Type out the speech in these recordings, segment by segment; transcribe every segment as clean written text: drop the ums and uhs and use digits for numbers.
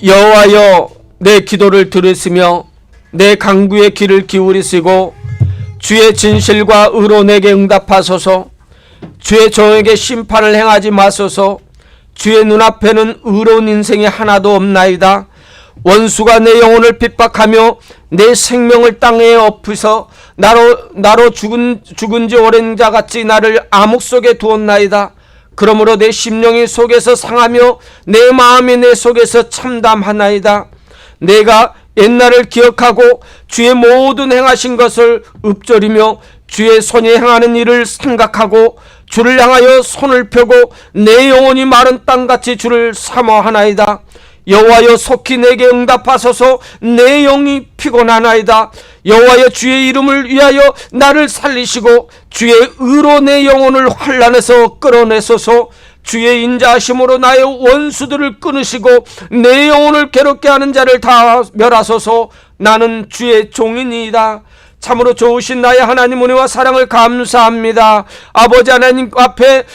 여호와여, 내 기도를 들으시며 내 간구의 귀를 기울이시고 주의 진실과 의로 내게 응답하소서. 주의 종에게 심판을 행하지 마소서. 주의 눈앞에는 의로운 인생이 하나도 없나이다. 원수가 내 영혼을 핍박하며 내 생명을 땅에 엎으서 나로 죽은 지 오랜 자같이 나를 암흑 속에 두었나이다. 그러므로 내 심령이 속에서 상하며 내 마음이 내 속에서 참담하나이다. 내가 옛날을 기억하고 주의 모든 행하신 것을 읊조리며 주의 손이 행하는 일을 생각하고 주를 향하여 손을 펴고 내 영혼이 마른 땅같이 주를 사모하나이다. 여호와여, 속히 내게 응답하소서. 내 영이 피곤하나이다. 여호와여, 주의 이름을 위하여 나를 살리시고 주의 의로 내 영혼을 환난에서 끌어내소서. 주의 인자하심으로 나의 원수들을 끊으시고 내 영혼을 괴롭게 하는 자를 다 멸하소서. 나는 주의 종이니이다. 참으로 좋으신 나의 하나님 은혜와 사랑을 감사합니다. 아버지 하나님 앞에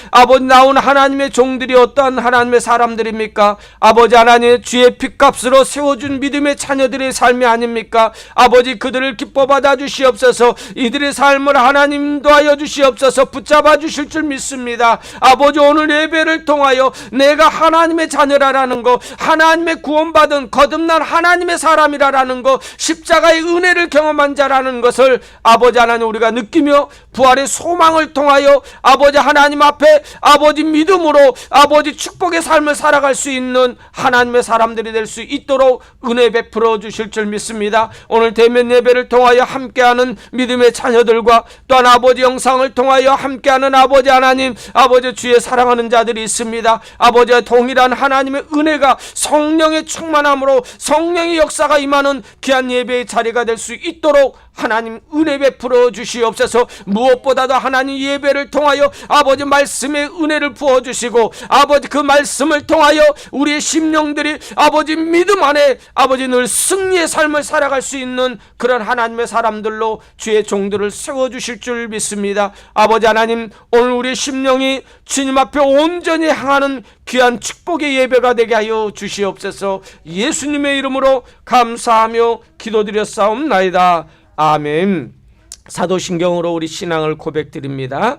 나온 하나님의 종들이 어떠한 하나님의 사람들입니까? 아버지 하나님, 주의 핏값으로 세워준 믿음의 자녀들의 삶이 아닙니까? 아버지, 그들을 기뻐 받아 주시옵소서. 이들의 삶을 하나님 인도하여 주시옵소서. 붙잡아 주실 줄 믿습니다. 아버지, 오늘 예배를 통하여 내가 하나님의 자녀라라는 거, 하나님의 구원받은 거듭난 하나님의 사람이라라는 거, 십자가의 은혜를 경험한 자라는 것, 아버지 하나님 우리가 느끼며 부활의 소망을 통하여 아버지 하나님 앞에 아버지 믿음으로 아버지 축복의 삶을 살아갈 수 있는 하나님의 사람들이 될 수 있도록 은혜 베풀어 주실 줄 믿습니다. 오늘 대면 예배를 통하여 함께하는 믿음의 자녀들과 또한 아버지 영상을 통하여 함께하는 아버지 하나님, 아버지 주의 사랑하는 자들이 있습니다. 아버지와 동일한 하나님의 은혜가 성령의 충만함으로 성령의 역사가 임하는 귀한 예배의 자리가 될 수 있도록 하나님 은혜 베풀어 주시옵소서. 무엇보다도 하나님 예배를 통하여 아버지 말씀의 은혜를 부어주시고 아버지 그 말씀을 통하여 우리의 심령들이 아버지 믿음 안에 아버지 늘 승리의 삶을 살아갈 수 있는 그런 하나님의 사람들로 주의 종들을 세워주실 줄 믿습니다. 아버지 하나님, 오늘 우리의 심령이 주님 앞에 온전히 향하는 귀한 축복의 예배가 되게 하여 주시옵소서. 예수님의 이름으로 감사하며 기도드렸사옵나이다. 아멘. 사도신경으로 우리 신앙을 고백드립니다.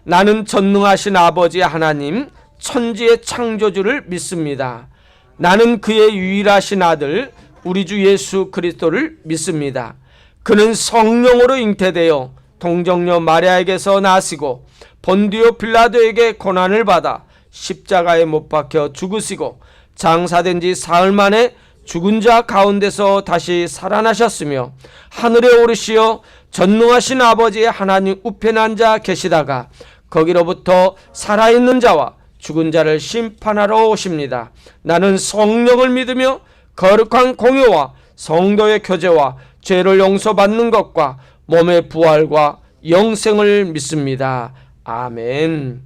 나는 전능하신 아버지 하나님, 천지의 창조주를 믿습니다. 나는 그의 유일하신 아들 우리 주 예수 그리스도를 믿습니다. 그는 성령으로 잉태되어 동정녀 마리아에게서 나시고 본디오 빌라도에게 고난을 받아 십자가에 못 박혀 죽으시고 장사된 지 사흘 만에 죽은 자 가운데서 다시 살아나셨으며 하늘에 오르시어 전능하신 아버지 하나님 우편에 앉아 계시다가 거기로부터 살아있는 자와 죽은 자를 심판하러 오십니다. 나는 성령을 믿으며 거룩한 공효와 성도의 교제와 죄를 용서받는 것과 몸의 부활과 영생을 믿습니다. 아멘.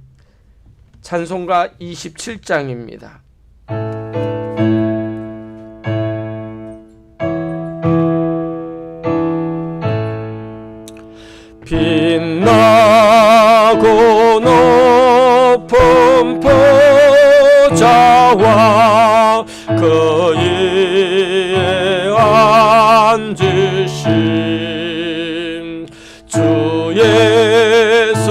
찬송가 27장입니다. 빛나고 높은 보좌와 그 위에 앉으신 주 예수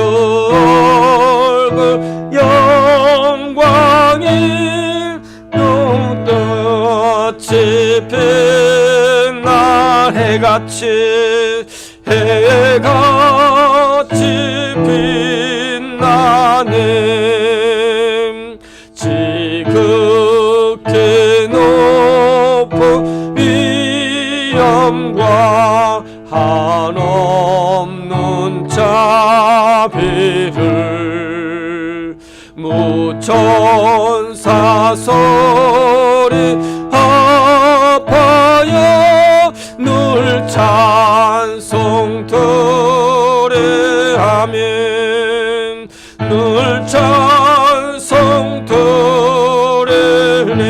얼굴 영광이 눈떠치 빛날 해같이 빛나는 지극히 높은 위엄과 한없는 자비를 무천사 소리 합하여 늘 찬송 드리하면 늘 찬송 드리는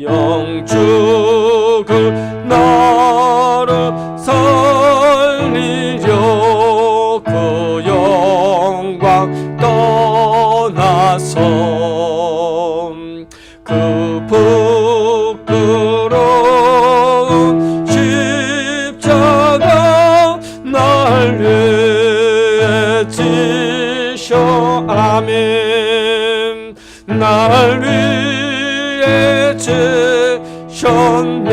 영축을 나를 살리려 그 영광 떠나서 그 부끄러운 십자가 날 위해 지셔 아멘 날 위해 지셨네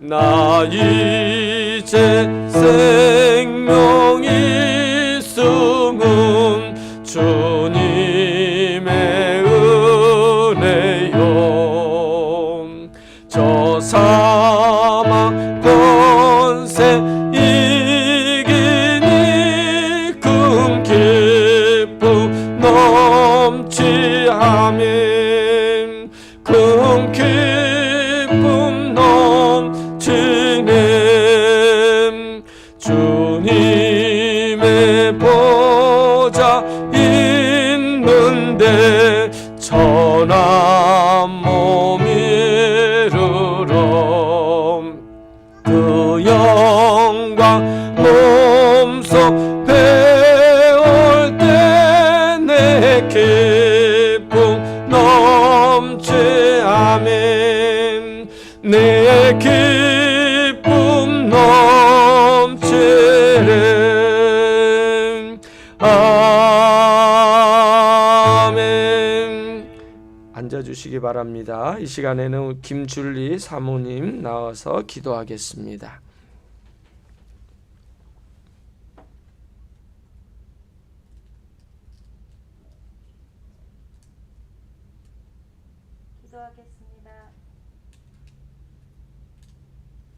나 이제 생명이 있음은 주님의 은혜요 저 사망 권세 이기니 큰 기쁨 넘치아멘 큰 기쁨 넘치네 주님의 보좌 있는데 천한 몸 이르러 그 영광 몸소 배울 때 내 기쁨 넘치 아멘 내 기쁨 넘치네 아멘 앉아주시기 바랍니다. 이 시간에는 김줄리 사모님 나와서 기도하겠습니다. 기도하겠습니다.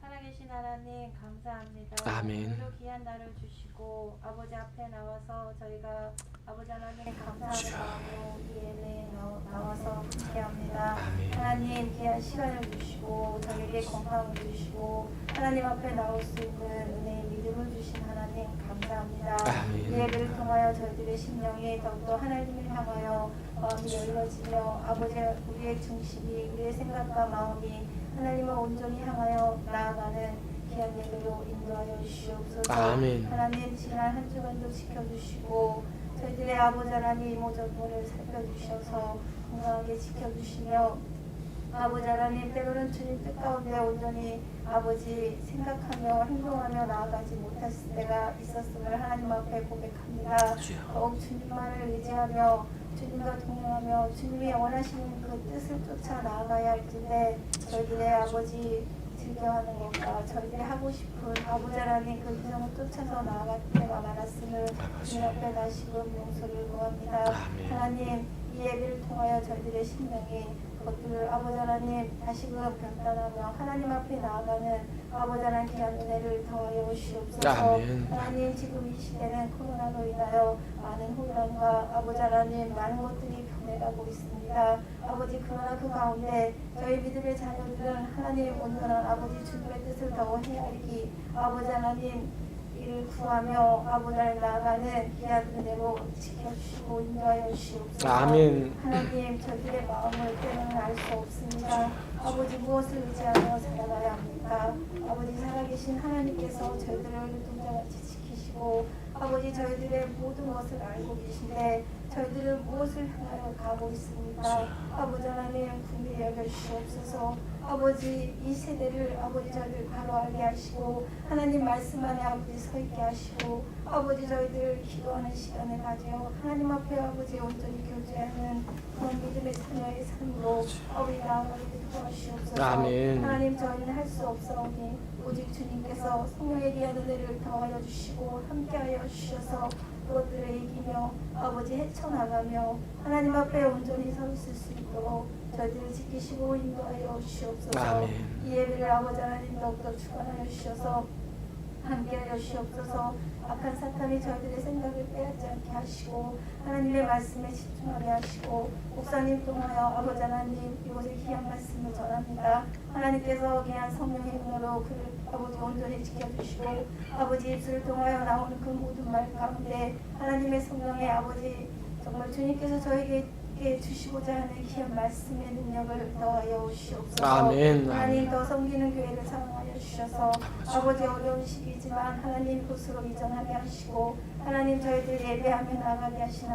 살아계신 하나님 감사합니다. 아멘. 오늘도 귀한 날을 주시고 아버지 앞에 나와서 저희가 아버지 하나님 감사하는 마음으로 이 예배에 나와서 함께합니다. 아멘. 하나님 귀한 시간을 주시고 저에게 건강을 주시고 하나님 앞에 나올 수 있는 은혜의 믿음을 주신 하나님 감사합니다. 아멘. 이 예배를 통하여 저희들의 심령이 더욱더 하나님을 향하여 마음이 열려지며 아버지 우리의 중심이 우리의 생각과 마음이 하나님을 온전히 향하여 나아가는 귀한 예배로 인도하여 주시옵소서. 아멘. 하나님 지난 한 주간도 지켜주시고 저희들의 아버지 하나님 오전보를 살펴주셔서 건강하게 지켜주시며 아버지 하나님 때로는 주님 뜻 가운데 온전히 아버지 생각하며 행동하며 나아가지 못했을 때가 있었음을 하나님 앞에 고백합니다. 더욱 주님만을 의지하며 주님과 동행하며 주님이 원하시는 그 뜻을 쫓아 나아가야 할 텐데 저희들의 아버지 즐겨하는 것과 저희들이 하고 싶은 아버지 하나님 그 이상을 쫓아서 나아갈 때가 많았음을 주님 앞에 다시금 용서를 구합니다. 하나님 이 예배를 통하여 저희들의 심령이 그것들을 아버지 하나님 다시금 변단하며 하나님 앞에 나아가는 아버지 하나님 귀한 은혜를 더하여 주시옵소서. 하나님 지금 이 시대는 코로나로 인하여 많은 혼란과 아버지 하나님 많은 것들이 변해가고 있습니다. 아버지 그러나 그 가운데 저희 믿음의 자녀들은 하나님 온전한 아버지 주님의 뜻을 더 헤아리기 아버지 하나님 이를 구하며 아버지 하나님 나아가는 귀한 은혜로 지켜주시고 인도하여 주시옵소서. 아멘. 하나님 저희들의 마음을 때로는 알 수 없습니다. 아버지 무엇을 의지하며 살아가야 합니까? 아버지 살아계신 하나님께서 저희들을 눈동자같이 지키시고 아버지 저희들의 모든 것을 알고 계신데 저희들은 무엇을 향하여 가고 있습니까? 아버지 하나님 긍휼히 여겨주시옵소서. 아버지 이 세대를 아버지 저희들 바로 알게 하시고 하나님 말씀 안에 아버지 서 있게 하시고 아버지 저희들 기도하는 시간을 가져 하나님 앞에 아버지 온전히 교제하는 그런 믿음의 자녀의 삶으로 아버지 나아가게 도와주시옵소서. 아멘. 하나님 저희는 할 수 없사오니 오직 주님께서 성령에 대한 은혜를 더하여 주시고 함께하여 주셔서 그것들을 이기며 아버지 헤쳐나가며 하나님 앞에 온전히 서 있을 수 있도록 저희들을 지키시고 인도하여 주시옵소서. 아멘. 이 예배를 아버지 하나님 더욱더 주관하여 주셔서 함께하여 주시옵소서. 악한 사탄이 저희들의 생각을 빼앗지 않게 하시고 하나님의 말씀에 집중하게 하시고 목사님 통하여 아버지 하나님 이곳에 귀한 말씀을 전합니다. 하나님께서 귀한 성령의 힘으로 그를 아버지 온전히 지켜주시고 아버지 입술을 통하여 나오는 그 모든 말 가운데 하나님의 성령의 아버지 정말 주님께서 저에게 함께 주시고자 하는 귀한 말씀의 능력을 더하여 주시옵소서. 아멘. 하나님 더 섬기는 교회를 사랑하여 주셔서 아버지 어려운 시기지만 하나님 곳으로 이전하게 하시고 하나님 저희들 예배하며 나가게 하신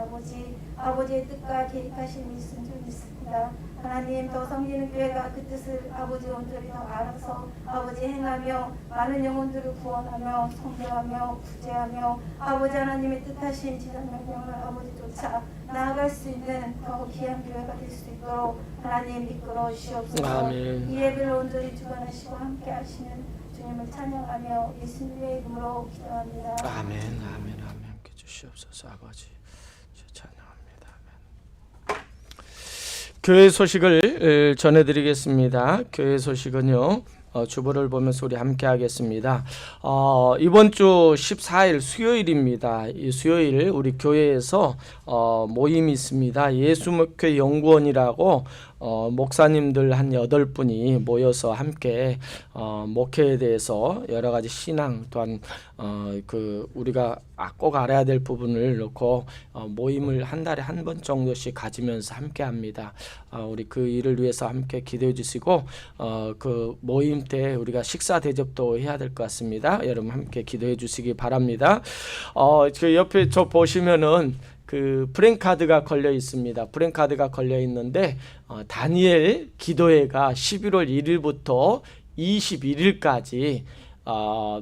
아버지의 뜻과 계획하심이 있은 줄 믿습니다. 하나님 더 섬기는 교회가 그 뜻을 아버지 온전히 더 알아서 아버지 행하며 많은 영혼들을 구원하며 성교하며 구제하며 아버지 하나님의 뜻하신 지상 명령을 아버지 쫓아 나아갈 수 있는 더 귀한 교회가 될 수 있도록 하나님 이끌어 주시옵소서. 아멘. 이 예배를 온전히 주관하시고 함께 하시는 주님을 찬양하며 예수님의 이름으로 기도합니다. 아멘. 아멘. 함께 주시옵소서. 아버지 찬양합니다. 아멘. 교회 소식을 전해드리겠습니다. 교회 소식은요. 주보를 보면서 우리 함께 하겠습니다. 이번 주 14일 수요일입니다. 이 수요일 우리 교회에서 모임이 있습니다. 예수목회 연구원이라고 목사님들 한 8분이 모여서 함께 목회에 대해서 여러 가지 신앙 또한 그 우리가 꼭 알아야 될 부분을 놓고 모임을 한 달에 한 번 정도씩 가지면서 함께 합니다. 우리 그 일을 위해서 함께 기도해 주시고 그 모임 때 우리가 식사 대접도 해야 될 것 같습니다. 여러분 함께 기도해 주시기 바랍니다. 그 옆에 저 보시면은 그 프랭카드가 걸려 있습니다. 프랭카드가 걸려 있는데 다니엘 기도회가 11월 1일부터 21일까지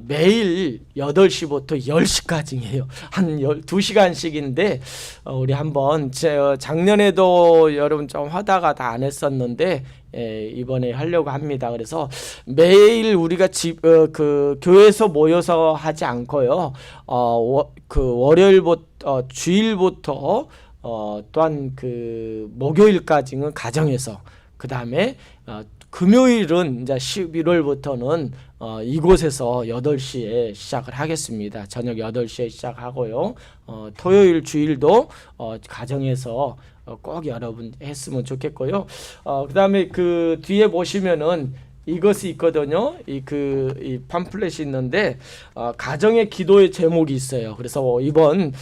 매일 8시부터 10시까지예요. 한 2시간씩인데 우리 한번 작년에도 여러분 좀 하다가 다 안 했었는데 이번에 하려고 합니다. 그래서 매일 우리가 그 교회에서 모여서 하지 않고요. 그 월요일부터 주일부터 또한 그 목요일까지는 가정에서 그 다음에 금요일은 이제 11월부터는 이곳에서 8시에 시작을 하겠습니다. 저녁 8시에 시작하고요. 토요일 주일도 가정에서 꼭 여러분 했으면 좋겠고요. 그다음에 그 뒤에 보시면은 이것이 있거든요. 이 팜플렛이 있는데 가정의 기도의 제목이 있어요. 그래서 이번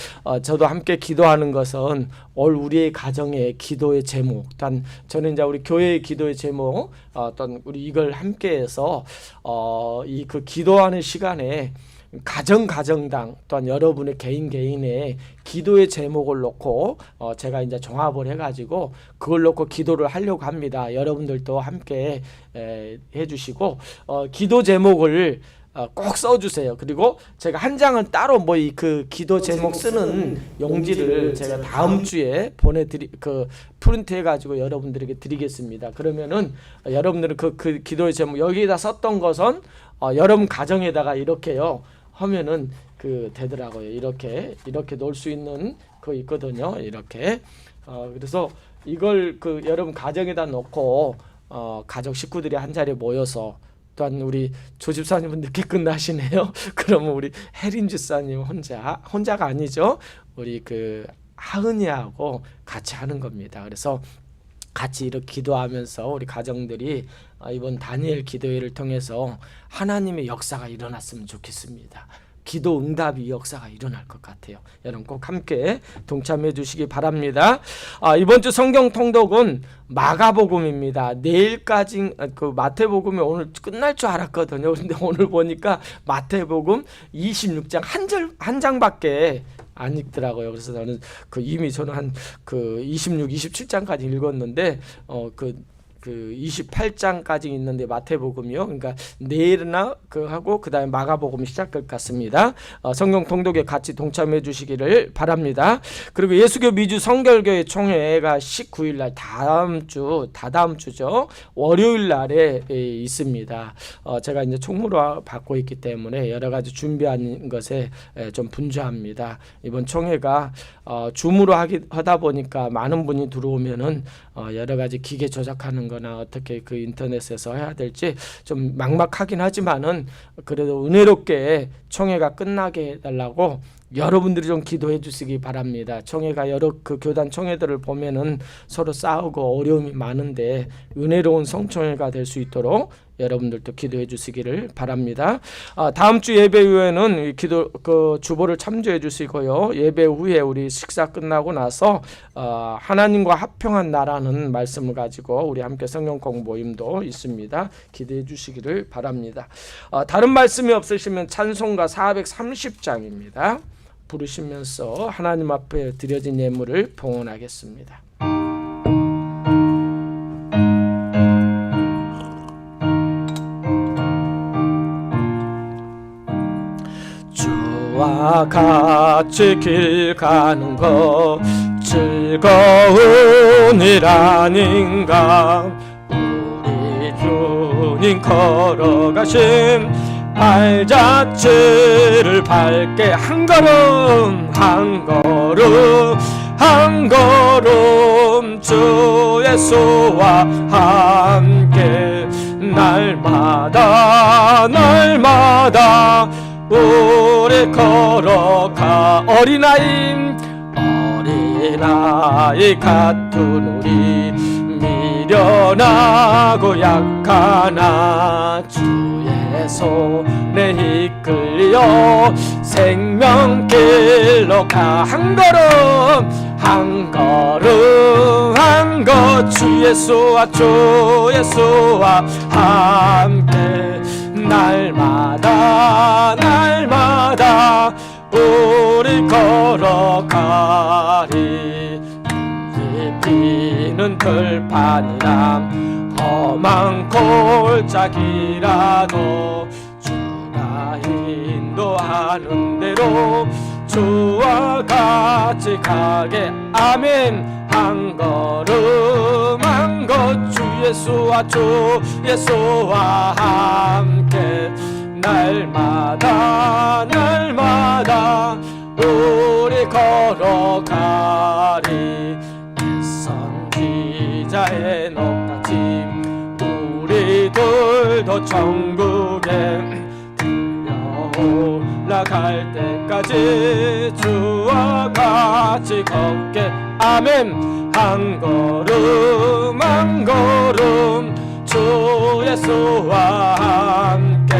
저도 함께 기도하는 것은 올 우리의 가정의 기도의 제목. 단 저는 이제 우리 교회의 기도의 제목 어떤 우리 이걸 함께해서 이 그 기도하는 시간에 가정당 또한 여러분의 개인의 기도의 제목을 놓고 제가 이제 종합을 해가지고 그걸 놓고 기도를 하려고 합니다. 여러분들도 함께 해주시고 기도 제목을 꼭 써주세요. 그리고 제가 한 장은 따로 뭐 이 그 기도 제목 쓰는 용지를 제가 다음 주에 프린트 해가지고 여러분들에게 드리겠습니다. 그러면은 여러분들은 그 기도의 제목 여기다 썼던 것은 여러분 가정에다가 이렇게요. 하면은 되더라고요. 이렇게 놓을 수 있는 거 있거든요. 이렇게 그래서 이걸 여러분 가정에다 놓고 가족 식구들이 한 자리에 모여서 또한 우리 조 집사님은 늦게 끝나시네요. 그러면 우리 혜린 집사님 혼자가 아니죠. 우리 하은이하고 같이 하는 겁니다. 그래서 같이 이렇게 기도하면서 우리 가정들이 이번 다니엘 기도회를 통해서 하나님의 역사가 일어났으면 좋겠습니다. 기도 응답이 역사가 일어날 것 같아요. 여러분 꼭 함께 동참해 주시기 바랍니다. 이번 주 성경 통독은 마가복음입니다. 내일까지 마태복음이 오늘 끝날 줄 알았거든요. 그런데 오늘 보니까 마태복음 26장 한 장밖에 안 읽더라고요. 그래서 저는 이미 저는 한 26, 27장까지 읽었는데 28장까지 있는데 마태복음이요. 그러니까 내일이나 하고 그다음에 마가복음이 시작할 것 같습니다. 성경 통독에 같이 동참해 주시기를 바랍니다. 그리고 예수교 미주 성결교회 총회가 19일 날 다다음 주죠. 월요일 날에 있습니다. 제가 이제 총무로 받고 있기 때문에 여러 가지 준비한 것에 좀 분주합니다. 이번 총회가 줌으로 하다 보니까 많은 분이 들어오면은 여러 가지 기계 조작하는 거나 어떻게 인터넷에서 해야 될지 좀 막막하긴 하지만은 그래도 은혜롭게 총회가 끝나게 해달라고 여러분들이 좀 기도해 주시기 바랍니다. 총회가 여러 교단 총회들을 보면은 서로 싸우고 어려움이 많은데 은혜로운 성총회가 될 수 있도록 여러분들도 기도해 주시기를 바랍니다. 다음 주 예배 후에는 기도 주보를 참조해 주시고요. 예배 후에 우리 식사 끝나고 나서 하나님과 화평한 나라는 말씀을 가지고 우리 함께 성경 공부 모임도 있습니다. 기대해 주시기를 바랍니다. 다른 말씀이 없으시면 찬송가 430장입니다. 부르시면서 하나님 앞에 드려진 예물을 봉헌하겠습니다. 주와 같이 길 가는 것 즐거운 일 아닌가. 우리 주님 걸어가신 발자취를 밟게 한 걸음 한 걸음 한 걸음 주 예수와 함께 날마다 날마다 우리 걸어가. 어린아이 같은 우리 미련하고 약하나 주의 손에 이끌려 생명길로 가. 한 걸음 한 걸음 한 것 주 예수와 함께 날마다 날마다 우리 걸어가리. 비는 들판이랑 험한 골짜기라도 주가 인도하는 대로 주와 같이 가게. 아멘. 한 걸음 한 것 주 예수와 함께 날마다 날마다 우리 걸어가리. 선지자의 녹같이 우리들도 천국에 올라갈 때까지 주와 같이 걷게. 아멘. 한 걸음 한 걸음 주 예수와 함께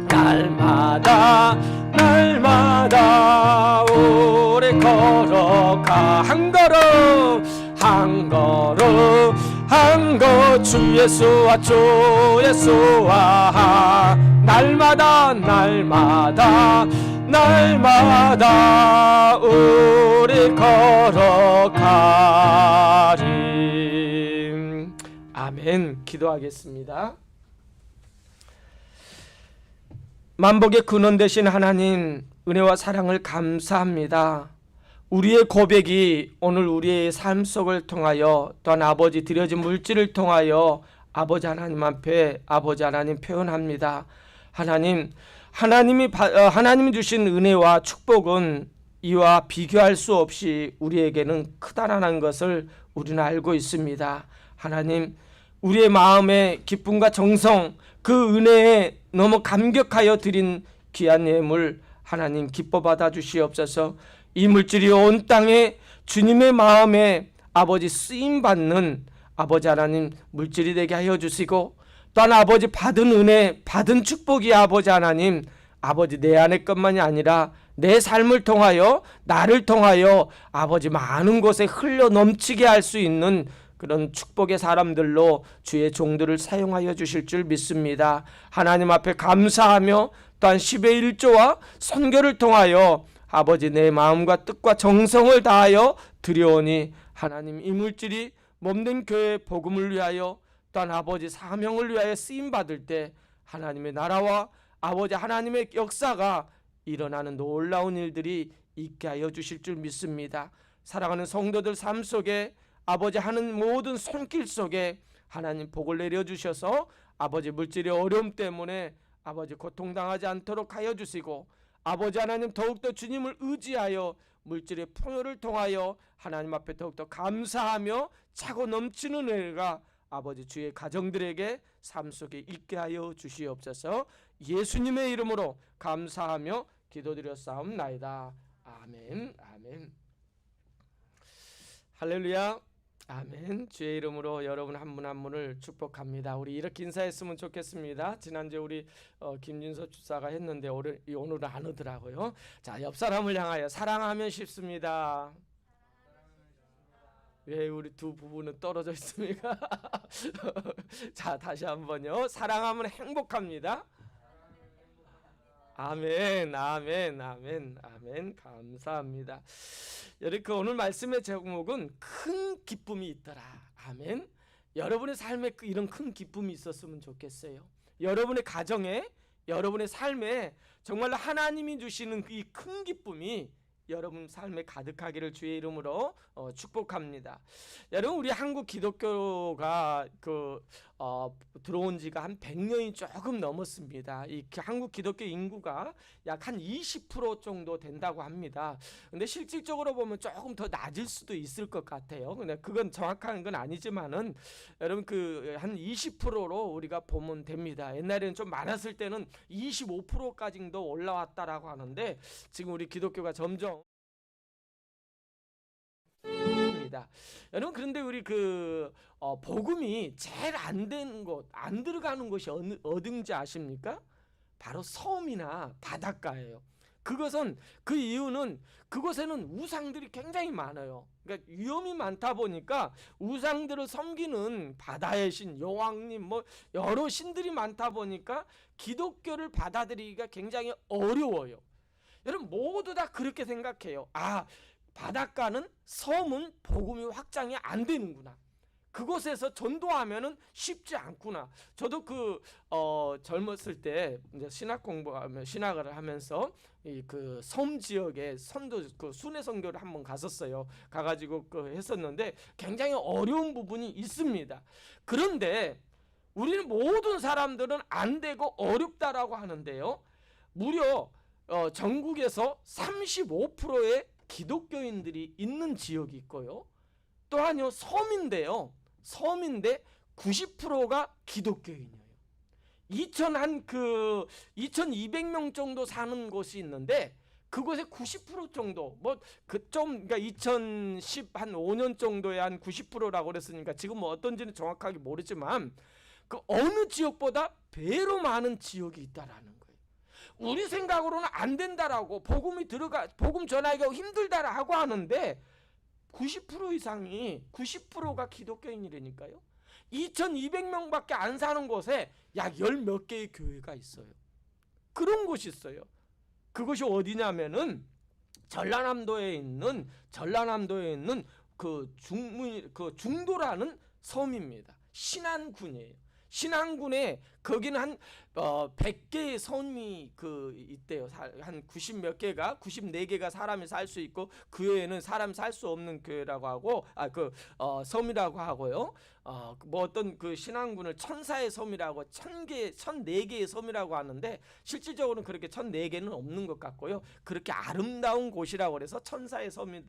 날마다 날마다 우리 걸어가. 한 걸음 한 걸음 한 것 주 예수와 날마다 날마다 날마다 우리 걸어가리. 아멘. 기도하겠습니다. 만복의 근원 되신 하나님, 은혜와 사랑을 감사합니다. 우리의 고백이 오늘 우리의 삶 속을 통하여 또한 아버지 드려진 물질을 통하여 아버지 하나님 앞에 아버지 하나님 표현합니다. 하나님이 주신 은혜와 축복은 이와 비교할 수 없이 우리에게는 크다라는 것을 우리는 알고 있습니다. 하나님, 우리의 마음의 기쁨과 정성, 그 은혜에 너무 감격하여 드린 귀한 예물 하나님 기뻐 받아 주시옵소서. 이 물질이 온 땅에 주님의 마음에 아버지 쓰임받는 아버지 하나님 물질이 되게 하여 주시고, 또한 아버지 받은 은혜 받은 축복이 아버지 하나님 아버지 내 안의 것만이 아니라 내 삶을 통하여 나를 통하여 아버지 많은 곳에 흘러 넘치게 할 수 있는 그런 축복의 사람들로 주의 종들을 사용하여 주실 줄 믿습니다. 하나님 앞에 감사하며 또한 10의 1조와 선교를 통하여 아버지 내 마음과 뜻과 정성을 다하여 드려오니 하나님 이 물질이 몸된 교회 복음을 위하여 또한 아버지 사명을 위하여 쓰임받을 때 하나님의 나라와 아버지 하나님의 역사가 일어나는 놀라운 일들이 있게 하여 주실 줄 믿습니다. 사랑하는 성도들 삶 속에 아버지 하는 모든 손길 속에 하나님 복을 내려주셔서 아버지 물질의 어려움 때문에 아버지 고통당하지 않도록 하여 주시고, 아버지 하나님 더욱더 주님을 의지하여 물질의 풍요를 통하여 하나님 앞에 더욱더 감사하며 차고 넘치는 은혜가 아버지 주의 가정들에게 삶 속에 있게 하여 주시옵소서. 예수님의 이름으로 감사하며 기도드렸사옵나이다. 아멘. 아멘. 할렐루야. 아멘. 주의 이름으로 여러분 한 분 한 분을 축복합니다. 우리 이렇게 인사했으면 좋겠습니다. 지난주에 우리 김진서 주사가 했는데 오늘은 안 오더라고요. 자, 옆 사람을 향하여 사랑하면 쉽습니다. 왜 우리 두 부부는 떨어져 있습니까? 자, 다시 한번요. 사랑하면 행복합니다. 아멘, 아멘, 아멘, 아멘. 감사합니다. 여러분, 오늘 말씀의 제목은 큰 기쁨이 있더라. 아멘. 여러분의 삶에 이런 큰 기쁨이 있었으면 좋겠어요. 여러분의 가정에, 여러분의 삶에 정말로 하나님이 주시는 이 큰 기쁨이 여러분 삶에 가득하기를 주의 이름으로 축복합니다. 여러분, 우리 한국 기독교가 들어온 지가 한 100년이 조금 넘었습니다. 이 한국 기독교 인구가 약 한 20% 정도 된다고 합니다. 근데 실질적으로 보면 조금 더 낮을 수도 있을 것 같아요. 근데 그건 정확한 건 아니지만은 여러분 한 20%로 우리가 보면 됩니다. 옛날에는 좀 많았을 때는 25%까지도 올라왔다라고 하는데 지금 우리 기독교가 점점 여러분, 그런데 우리 복음이 제일 안 되는 곳, 안 들어가는 곳이 어딘지 아십니까? 바로 섬이나 바닷가예요. 그 이유는 그곳에는 우상들이 굉장히 많아요. 그러니까 위험이 많다 보니까 우상들을 섬기는 바다의 신, 여왕님, 여러 신들이 많다 보니까 기독교를 받아들이기가 굉장히 어려워요. 여러분, 모두 다 그렇게 생각해요. 바닷가는, 섬은 복음이 확장이 안 되는구나. 그곳에서 전도하면은 쉽지 않구나. 저도 젊었을 때 이제 신학을 하면서 이 섬 지역에 순회 선교를 한번 갔었어요. 가가지고 했었는데 굉장히 어려운 부분이 있습니다. 그런데 우리는 모든 사람들은 안 되고 어렵다라고 하는데요. 무려 전국에서 35%의 기독교인들이 있는 지역이 있고요. 또한요, 섬인데 90%가 기독교인이에요. 2,200명 정도 사는 곳이 있는데 그곳에 90% 정도, 그러니까 2015년 정도에 한 90%라고 그랬으니까 지금 어떤지는 정확하게 모르지만 어느 지역보다 배로 많은 지역이 있다라는 거예요. 우리 생각으로는 안 된다라고 복음 전하기가 힘들다라고 하는데 90% 이상이 90%가 기독교인이라니까요. 2,200명밖에 안 사는 곳에 약 10몇 개의 교회가 있어요. 그런 곳이 있어요. 그것이 어디냐면은 전라남도에 있는 중도라는 섬입니다. 신안군이에요. 신안군에 거기는 한 100개의 섬이 있대요. 한 90몇 개가 94개가 사람이 살 수 있고 그 외에는 사람 살 수 없는 교회라고 하고 섬이라고 하고요. 어떤 신안군을 천사의 섬이라고 1004개의 섬이라고 하는데 실질적으로는 그렇게 1004개는 없는 것 같고요. 그렇게 아름다운 곳이라고 그래서 천사의 섬이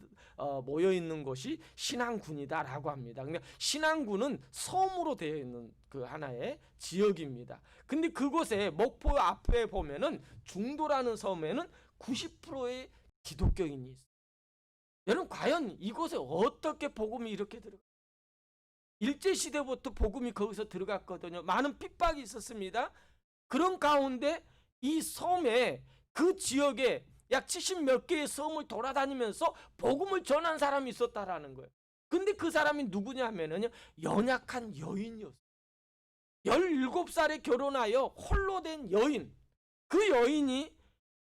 모여 있는 곳이 신안군이다라고 합니다. 그러니까 신안군은 섬으로 되어 있는 하나의 지역입니다. 근데 그곳에 목포 앞에 보면은 중도라는 섬에는 90%의 기독교인이 있어요. 여러분, 과연 이곳에 어떻게 복음이 이렇게 들어가? 일제시대부터 복음이 거기서 들어갔거든요. 많은 핍박이 있었습니다. 그런 가운데 이 섬에, 그 지역에 약 70몇 개의 섬을 돌아다니면서 복음을 전한 사람이 있었다라는 거예요. 근데 그 사람이 누구냐면요, 연약한 여인이었어요. 17살에 결혼하여 홀로 된 여인. 그 여인이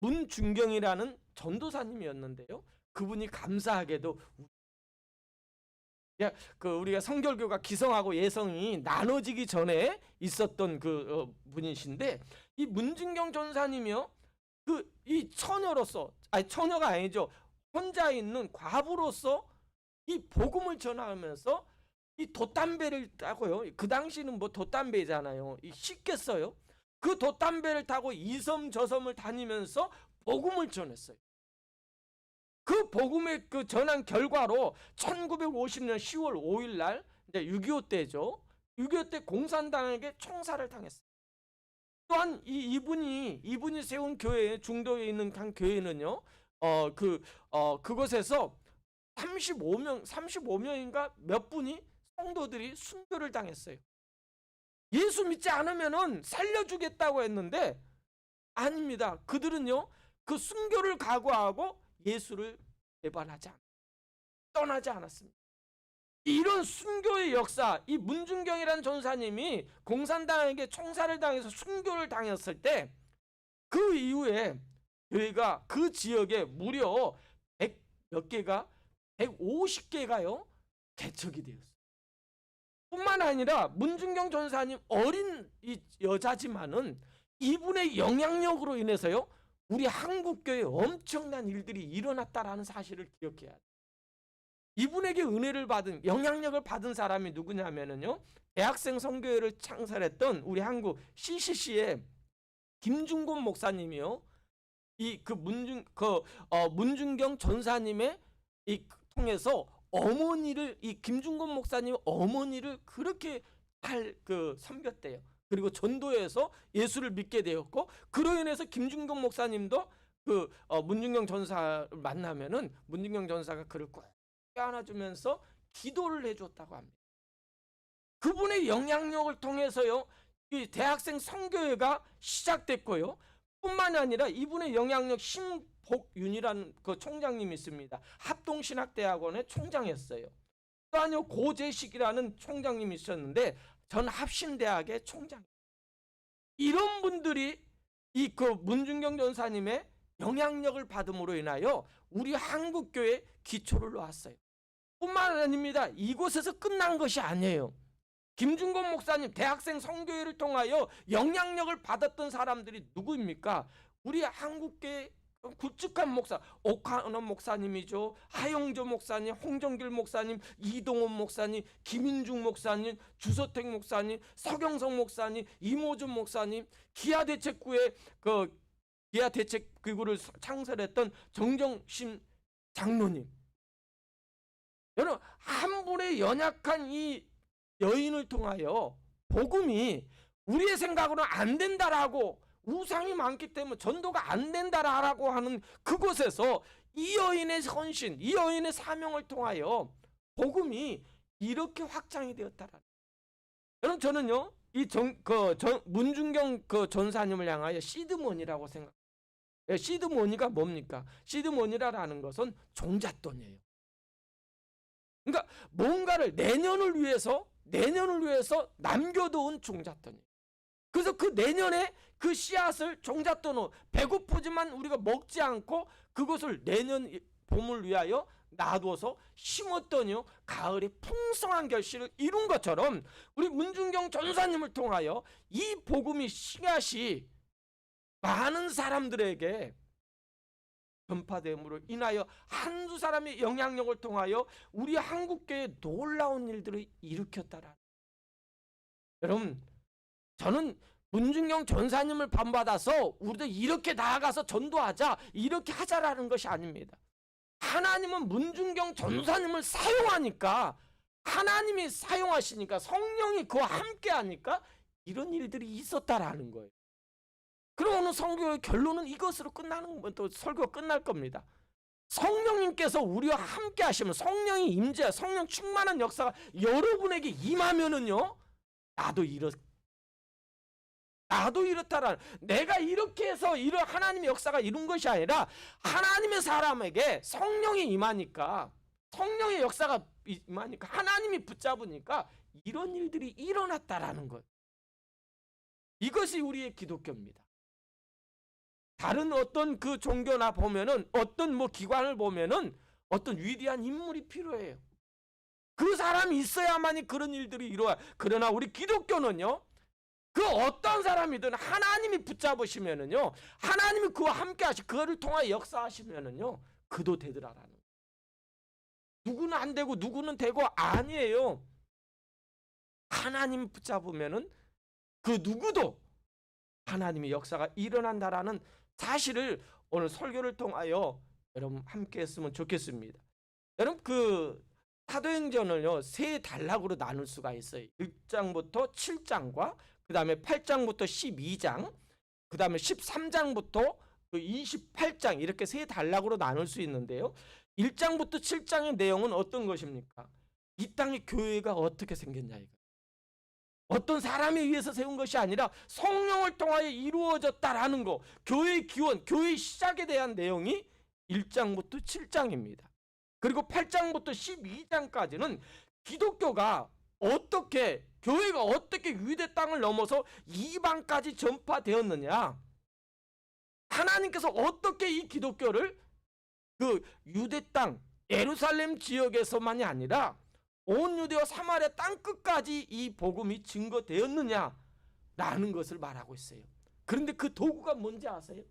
문준경이라는 전도사님이었는데요. 그분이 감사하게도 우리가 성결교가 기성하고 예성이 나눠지기 전에 있었던 분이신데, 이 문준경 전사님이요, 이 처녀가 아니죠, 혼자 있는 과부로서 이 복음을 전하면서 이 돛담배를 타고요. 그 당시는 돛담배잖아요. 쉽겠어요? 그 돛담배를 타고 이 섬 저 섬을 다니면서 복음을 전했어요. 그 복음의 전한 결과로 1950년 10월 5일 날, 이제 6.25 때죠. 6.25 때 공산당에게 총살을 당했어요. 또한 이분이 세운 교회, 중도에 있는 한 교회는요, 그곳에서 35명인가 몇 분이 성도들이 순교를 당했어요. 예수 믿지 않으면은 살려주겠다고 했는데 아닙니다. 그들은요, 그 순교를 각오하고 예수를 떠나지 않았습니다. 이런 순교의 역사, 이 문중경이라는 전사님이 공산당에게 총살을 당해서 순교를 당했을 때 그 이후에 교회가 그 지역에 무려 150개가요 개척이 되었어요. 뿐만 아니라 문중경 전사님 어린 이 여자지만은 이분의 영향력으로 인해서요 우리 한국교회에 엄청난 일들이 일어났다라는 사실을 기억해야 돼요. 이분에게 은혜를 받은, 영향력을 받은 사람이 누구냐면은요, 대학생 선교회를 창설했던 우리 한국 CCC의 김중곤 목사님이요. 문중경 전사님의 통해서 어머니를, 이 김중곤 목사님 어머니를 그렇게 섬겼대요. 그리고 전도해서 예수를 믿게 되었고, 그로 인해서 김중경 목사님도 문중경 전사를 만나면은 문중경 전사가 그를 꼭 안아주면서 기도를 해줬다고 합니다. 그분의 영향력을 통해서요, 이 대학생 선교회가 시작됐고요. 뿐만 아니라 이분의 영향력, 신복윤이라는 그 총장님이 있습니다. 합동신학대학원의 총장이었어요. 또 아니요, 고재식이라는 총장님이 있었는데 전 합신대학의 총장. 이런 분들이 문중경 전사님의 영향력을 받음으로 인하여 우리 한국교회에 기초를 놓았어요. 뿐만 아닙니다. 이곳에서 끝난 것이 아니에요. 김중곤 목사님 대학생 선교회를 통하여 영향력을 받았던 사람들이 누구입니까? 우리 한국교회 굵직한 목사, 옥한원 목사님이죠. 하영조 목사님, 홍정길 목사님, 이동원 목사님, 김인중 목사님, 주서택 목사님, 서경성 목사님, 이모준 목사님, 기아대책구의 기아대책기구를 창설했던 정정심 장로님. 여러분, 한 분의 연약한 이 여인을 통하여 복음이 우리의 생각으로는 안 된다라고, 우상이 많기 때문에 전도가 안 된다라고 하는 그곳에서 이 여인의 헌신, 이 여인의 사명을 통하여 복음이 이렇게 확장이 되었다라. 여러분, 저는요 문중경 전사님을 향하여 시드머니라고 생각해요. 시드머니가 뭡니까? 시드머니라는 것은 종잣돈이에요. 그러니까 뭔가를 내년을 위해서 남겨놓은 종잣돈이에요. 그래서 그 내년에 그 씨앗을 종잣돈으로, 배고프지만 우리가 먹지 않고 그것을 내년 봄을 위하여 놔둬서 심었더니요 가을에 풍성한 결실을 이룬 것처럼 우리 문중경 전사님을 통하여 이 복음이, 씨앗이 많은 사람들에게 전파됨으로 인하여 한두 사람의 영향력을 통하여 우리 한국교회에 놀라운 일들을 일으켰다라. 여러분, 저는 문중경 전사님을 본받아서 우리도 이렇게 나아가서 전도하자, 이렇게 하자라는 것이 아닙니다. 하나님은 문중경 전사님을 사용하니까, 하나님이 사용하시니까, 성령이 그와 함께 하니까 이런 일들이 있었다라는 거예요. 그럼 오늘 선교의 결론은 이것으로 끝나는 건, 또 설교가 끝날 겁니다. 성령님께서 우리와 함께 하시면, 성령이 임재, 성령 충만한 역사가 여러분에게 임하면은요, 나도 이렇다라는, 내가 이렇게 해서 이런 하나님의 역사가 이룬 것이 아니라 하나님의 사람에게 성령이 임하니까, 성령의 역사가 임하니까, 하나님이 붙잡으니까 이런 일들이 일어났다라는 거예요. 이것이 우리의 기독교입니다. 다른 어떤 그 종교나 보면은, 어떤 기관을 보면은 어떤 위대한 인물이 필요해요. 그 사람이 있어야만이 그런 일들이 이루어요. 그러나 우리 기독교는요, 그 어떤 사람이든 하나님이 붙잡으시면은요, 하나님이 그와 함께 그거를 통하여 역사하시면은요, 그도 되더라라는 거예요. 누구는 안 되고 누구는 되고 아니에요. 하나님 붙잡으면은 그 누구도 하나님의 역사가 일어난다라는 사실을 오늘 설교를 통하여 여러분 함께 했으면 좋겠습니다. 여러분, 사도행전을요 세 단락으로 나눌 수가 있어요. 1장부터 7장과 그 다음에 8장부터 12장, 그 다음에 13장부터 28장, 이렇게 세 단락으로 나눌 수 있는데요. 1장부터 7장의 내용은 어떤 것입니까? 이 땅의 교회가 어떻게 생겼냐 이거. 어떤 사람에 의해서 세운 것이 아니라 성령을 통하여 이루어졌다라는 거, 교회의 기원, 교회의 시작에 대한 내용이 1장부터 7장입니다. 그리고 8장부터 12장까지는 기독교가 어떻게, 교회가 어떻게 유대 땅을 넘어서 이방까지 전파되었느냐, 하나님께서 어떻게 이 기독교를 그 유대 땅 예루살렘 지역에서만이 아니라 온 유대와 사마리아 땅 끝까지 이 복음이 증거되었느냐라는 것을 말하고 있어요. 그런데 그 도구가 뭔지 아세요?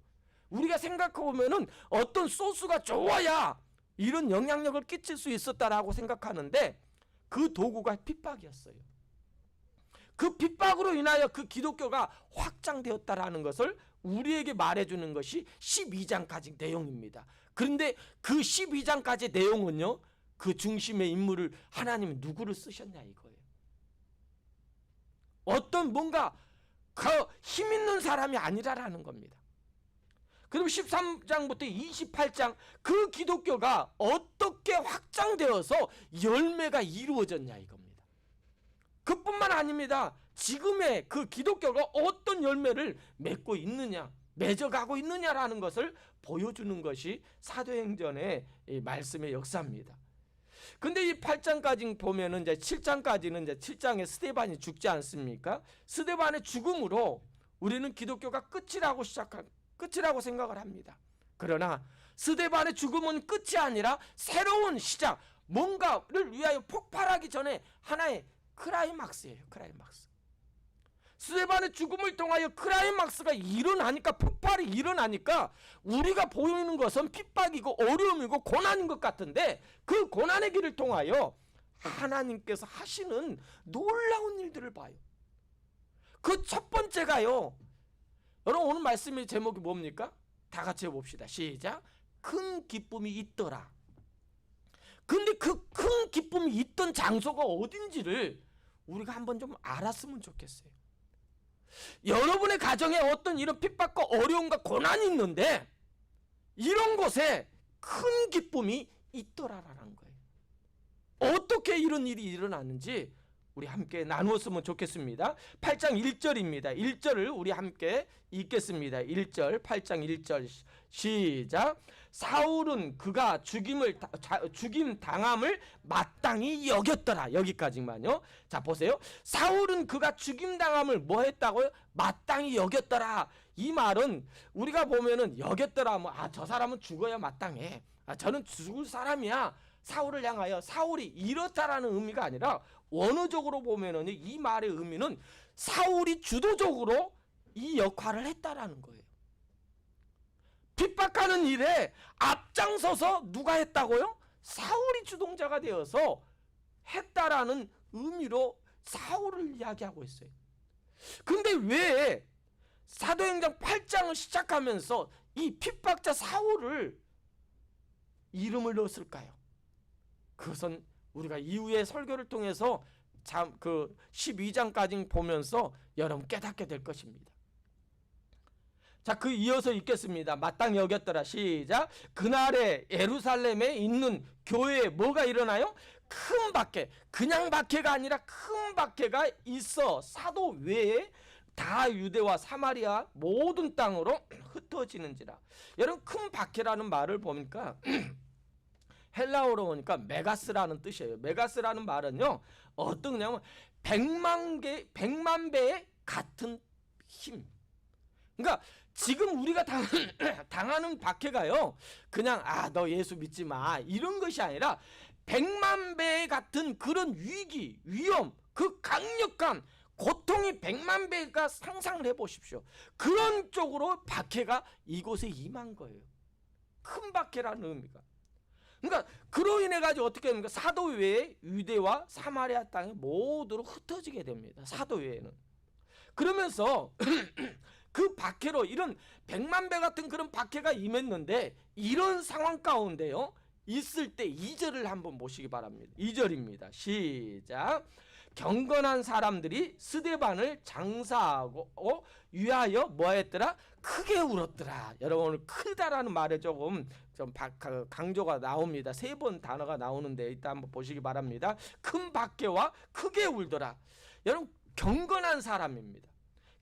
우리가 생각해보면은 어떤 소스가 좋아야 이런 영향력을 끼칠 수 있었다라고 생각하는데 그 도구가 핍박이었어요. 그 핍박으로 인하여 그 기독교가 확장되었다라는 것을 우리에게 말해주는 것이 12장까지 내용입니다. 그런데 그 12장까지 내용은요, 그 중심의 인물을 하나님이 누구를 쓰셨냐 이거예요. 어떤 뭔가 그 힘 있는 사람이 아니라라는 겁니다. 그리고 13장부터 28장 그 기독교가 어떻게 확장되어서 열매가 이루어졌냐 이겁니다. 그뿐만 아닙니다. 지금의 그 기독교가 어떤 열매를 맺고 있느냐, 맺어가고 있느냐라는 것을 보여주는 것이 사도행전의 말씀의 역사입니다. 근데 이 8장까지 보면은 이제 7장까지는 이제 7장에 스데반이 죽지 않습니까? 스데반의 죽음으로 우리는 기독교가 끝이라고 생각을 합니다. 그러나 스데반의 죽음은 끝이 아니라 새로운 시작, 뭔가를 위하여 폭발하기 전에 하나의 클라이막스예요. 클라이막스. 스데반의 죽음을 통하여 클라이막스가 일어나니까, 폭발이 일어나니까 우리가 보이는 것은 핍박이고 어려움이고 고난인 것 같은데 그 고난의 길을 통하여 하나님께서 하시는 놀라운 일들을 봐요. 그 첫 번째가요, 여러분 오늘 말씀의 제목이 뭡니까? 다 같이 해봅시다. 시작. 큰 기쁨이 있더라. 근데 그 큰 기쁨이 있던 장소가 어딘지를 우리가 한번 좀 알았으면 좋겠어요. 여러분의 가정에 어떤 이런 핍박과 어려움과 고난이 있는데 이런 곳에 큰 기쁨이 있더라라는 거예요. 어떻게 이런 일이 일어나는지 우리 함께 나누었으면 좋겠습니다. 8장 1절입니다. 1절을 우리 함께 읽겠습니다. 1절, 8장 1절 시작. 사울은 그가 죽임 당함을 마땅히 여겼더라. 여기까지만요. 자, 보세요. 사울은 그가 죽임 당함을 뭐 했다고요? 마땅히 여겼더라. 이 말은 우리가 보면은 여겼더라, 뭐, 저 사람은 죽어야 마땅해. 저는 죽을 사람이야. 사울을 향하여 사울이 이렇다라는 의미가 아니라 원어적으로 보면은 이 말의 의미는 사울이 주도적으로 이 역할을 했다라는 거예요. 핍박하는 일에 앞장서서 누가 했다고요? 사울이 주동자가 되어서 했다라는 의미로 사울을 이야기하고 있어요. 근데 왜 사도행전 8장을 시작하면서 이 핍박자 사울을 이름을 넣었을까요? 그것은 우리가 이후의 설교를 통해서 그 12장까지 보면서 여러분 깨닫게 될 것입니다. 자, 그 이어서 읽겠습니다. 마땅히 여겼더라. 시작. 그날에 예루살렘에 있는 교회에 뭐가 일어나요? 큰 박해. 그냥 박해가 아니라 큰 박해가 있어 사도 외에 다 유대와 사마리아 모든 땅으로 흩어지는지라. 여러분, 큰 박해라는 말을 보니까 헬라어로 보니까 메가스라는 뜻이에요. 메가스라는 말은요, 어떤 거냐면 100만 배의 같은 힘. 그러니까 지금 우리가 당하는 박해가요, 그냥 너 예수 믿지 마 이런 것이 아니라 100만 배 같은 그런 위기, 위험, 그 강력한 고통이 100만 배가 상상을 해보십시오. 그런 쪽으로 박해가 이곳에 임한 거예요. 큰 박해라는 의미가. 그러니까 그로 인해 가지고 어떻게 됩니까? 사도 외에 유대와 사마리아 땅이 모두로 흩어지게 됩니다. 사도 외에는. 그러면서 그 박해로 이런 100만 배 같은 그런 박해가 임했는데 이런 상황 가운데요, 있을 때 2절을 한번 보시기 바랍니다. 2절입니다. 시작. 경건한 사람들이 스데반을 장사하고 위하여 뭐했더라? 크게 울었더라. 여러분 오늘 크다라는 말에 조금 좀 강조가 나옵니다. 3번 단어가 나오는데 이따 한번 보시기 바랍니다. 큰 박해와 크게 울더라. 여러분 경건한 사람입니다.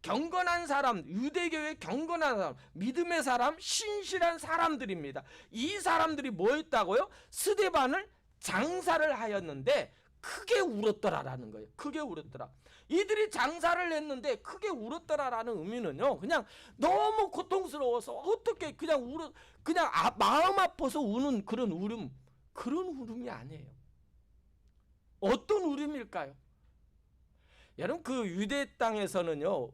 경건한 사람, 유대교의 경건한 사람, 믿음의 사람, 신실한 사람들입니다. 이 사람들이 뭐 했다고요? 스데반을 장사를 하였는데 크게 울었더라라는 거예요. 크게 울었더라. 이들이 장사를 했는데 크게 울었더라라는 의미는요, 그냥 너무 고통스러워서 어떻게 그냥 마음 아파서 우는 그런 울음이 아니에요. 어떤 울음일까요? 여러분 그 유대 땅에서는요,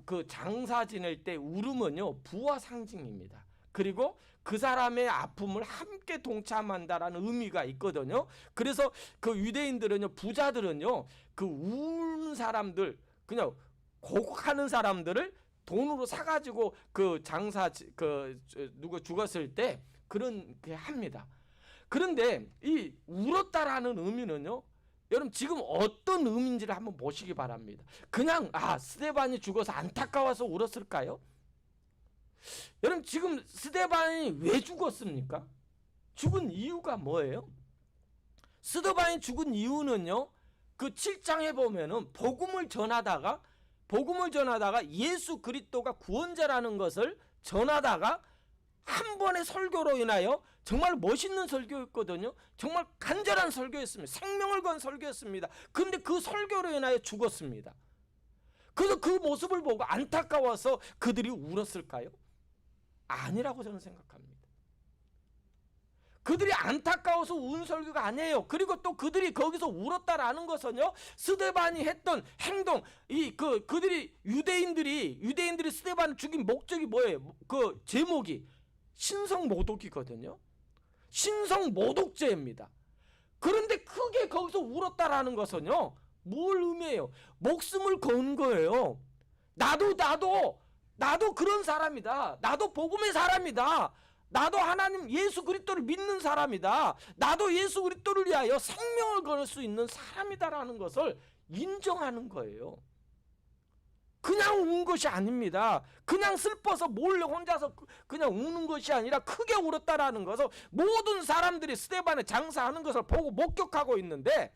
그 장사 지낼 때 울음은요 부와 상징입니다. 그리고 그 사람의 아픔을 함께 동참한다라는 의미가 있거든요. 그래서 그 유대인들은요, 부자들은요, 그 우는 사람들, 그냥 고국하는 사람들을 돈으로 사가지고 그 장사 누가 죽었을 때 그런 게 합니다. 그런데 이 울었다라는 의미는요, 여러분 지금 어떤 의미인지를 한번 보시기 바랍니다. 그냥 스데반이 죽어서 안타까워서 울었을까요? 여러분 지금 스데반이 왜 죽었습니까? 죽은 이유가 뭐예요? 스데반이 죽은 이유는요, 그 7장에 보면은 복음을 전하다가 예수 그리스도가 구원자라는 것을 전하다가 한 번의 설교로 인하여 정말 멋있는 설교였거든요. 정말 간절한 설교였습니다. 생명을 건 설교였습니다. 그런데 그 설교로 인하여 죽었습니다. 그래서 그 모습을 보고 안타까워서 그들이 울었을까요? 아니라고 저는 생각합니다. 그들이 안타까워서 운 설교가 아니에요. 그리고 또 그들이 거기서 울었다라는 것은요, 스데반이 했던 행동, 그들이 유대인들이 스데반을 죽인 목적이 뭐예요? 그 제목이 신성모독이거든요. 신성모독죄입니다. 그런데 크게 거기서 울었다라는 것은요, 뭘 의미해요? 목숨을 건 거예요. 나도 그런 사람이다. 나도 복음의 사람이다. 나도 하나님 예수 그리스도를 믿는 사람이다. 나도 예수 그리스도를 위하여 생명을 걸 수 있는 사람이다라는 것을 인정하는 거예요. 그냥 운 것이 아닙니다. 그냥 슬퍼서 몰래 혼자서 그냥 우는 것이 아니라 크게 울었다라는 것을 모든 사람들이 스데반에 장사하는 것을 보고 목격하고 있는데,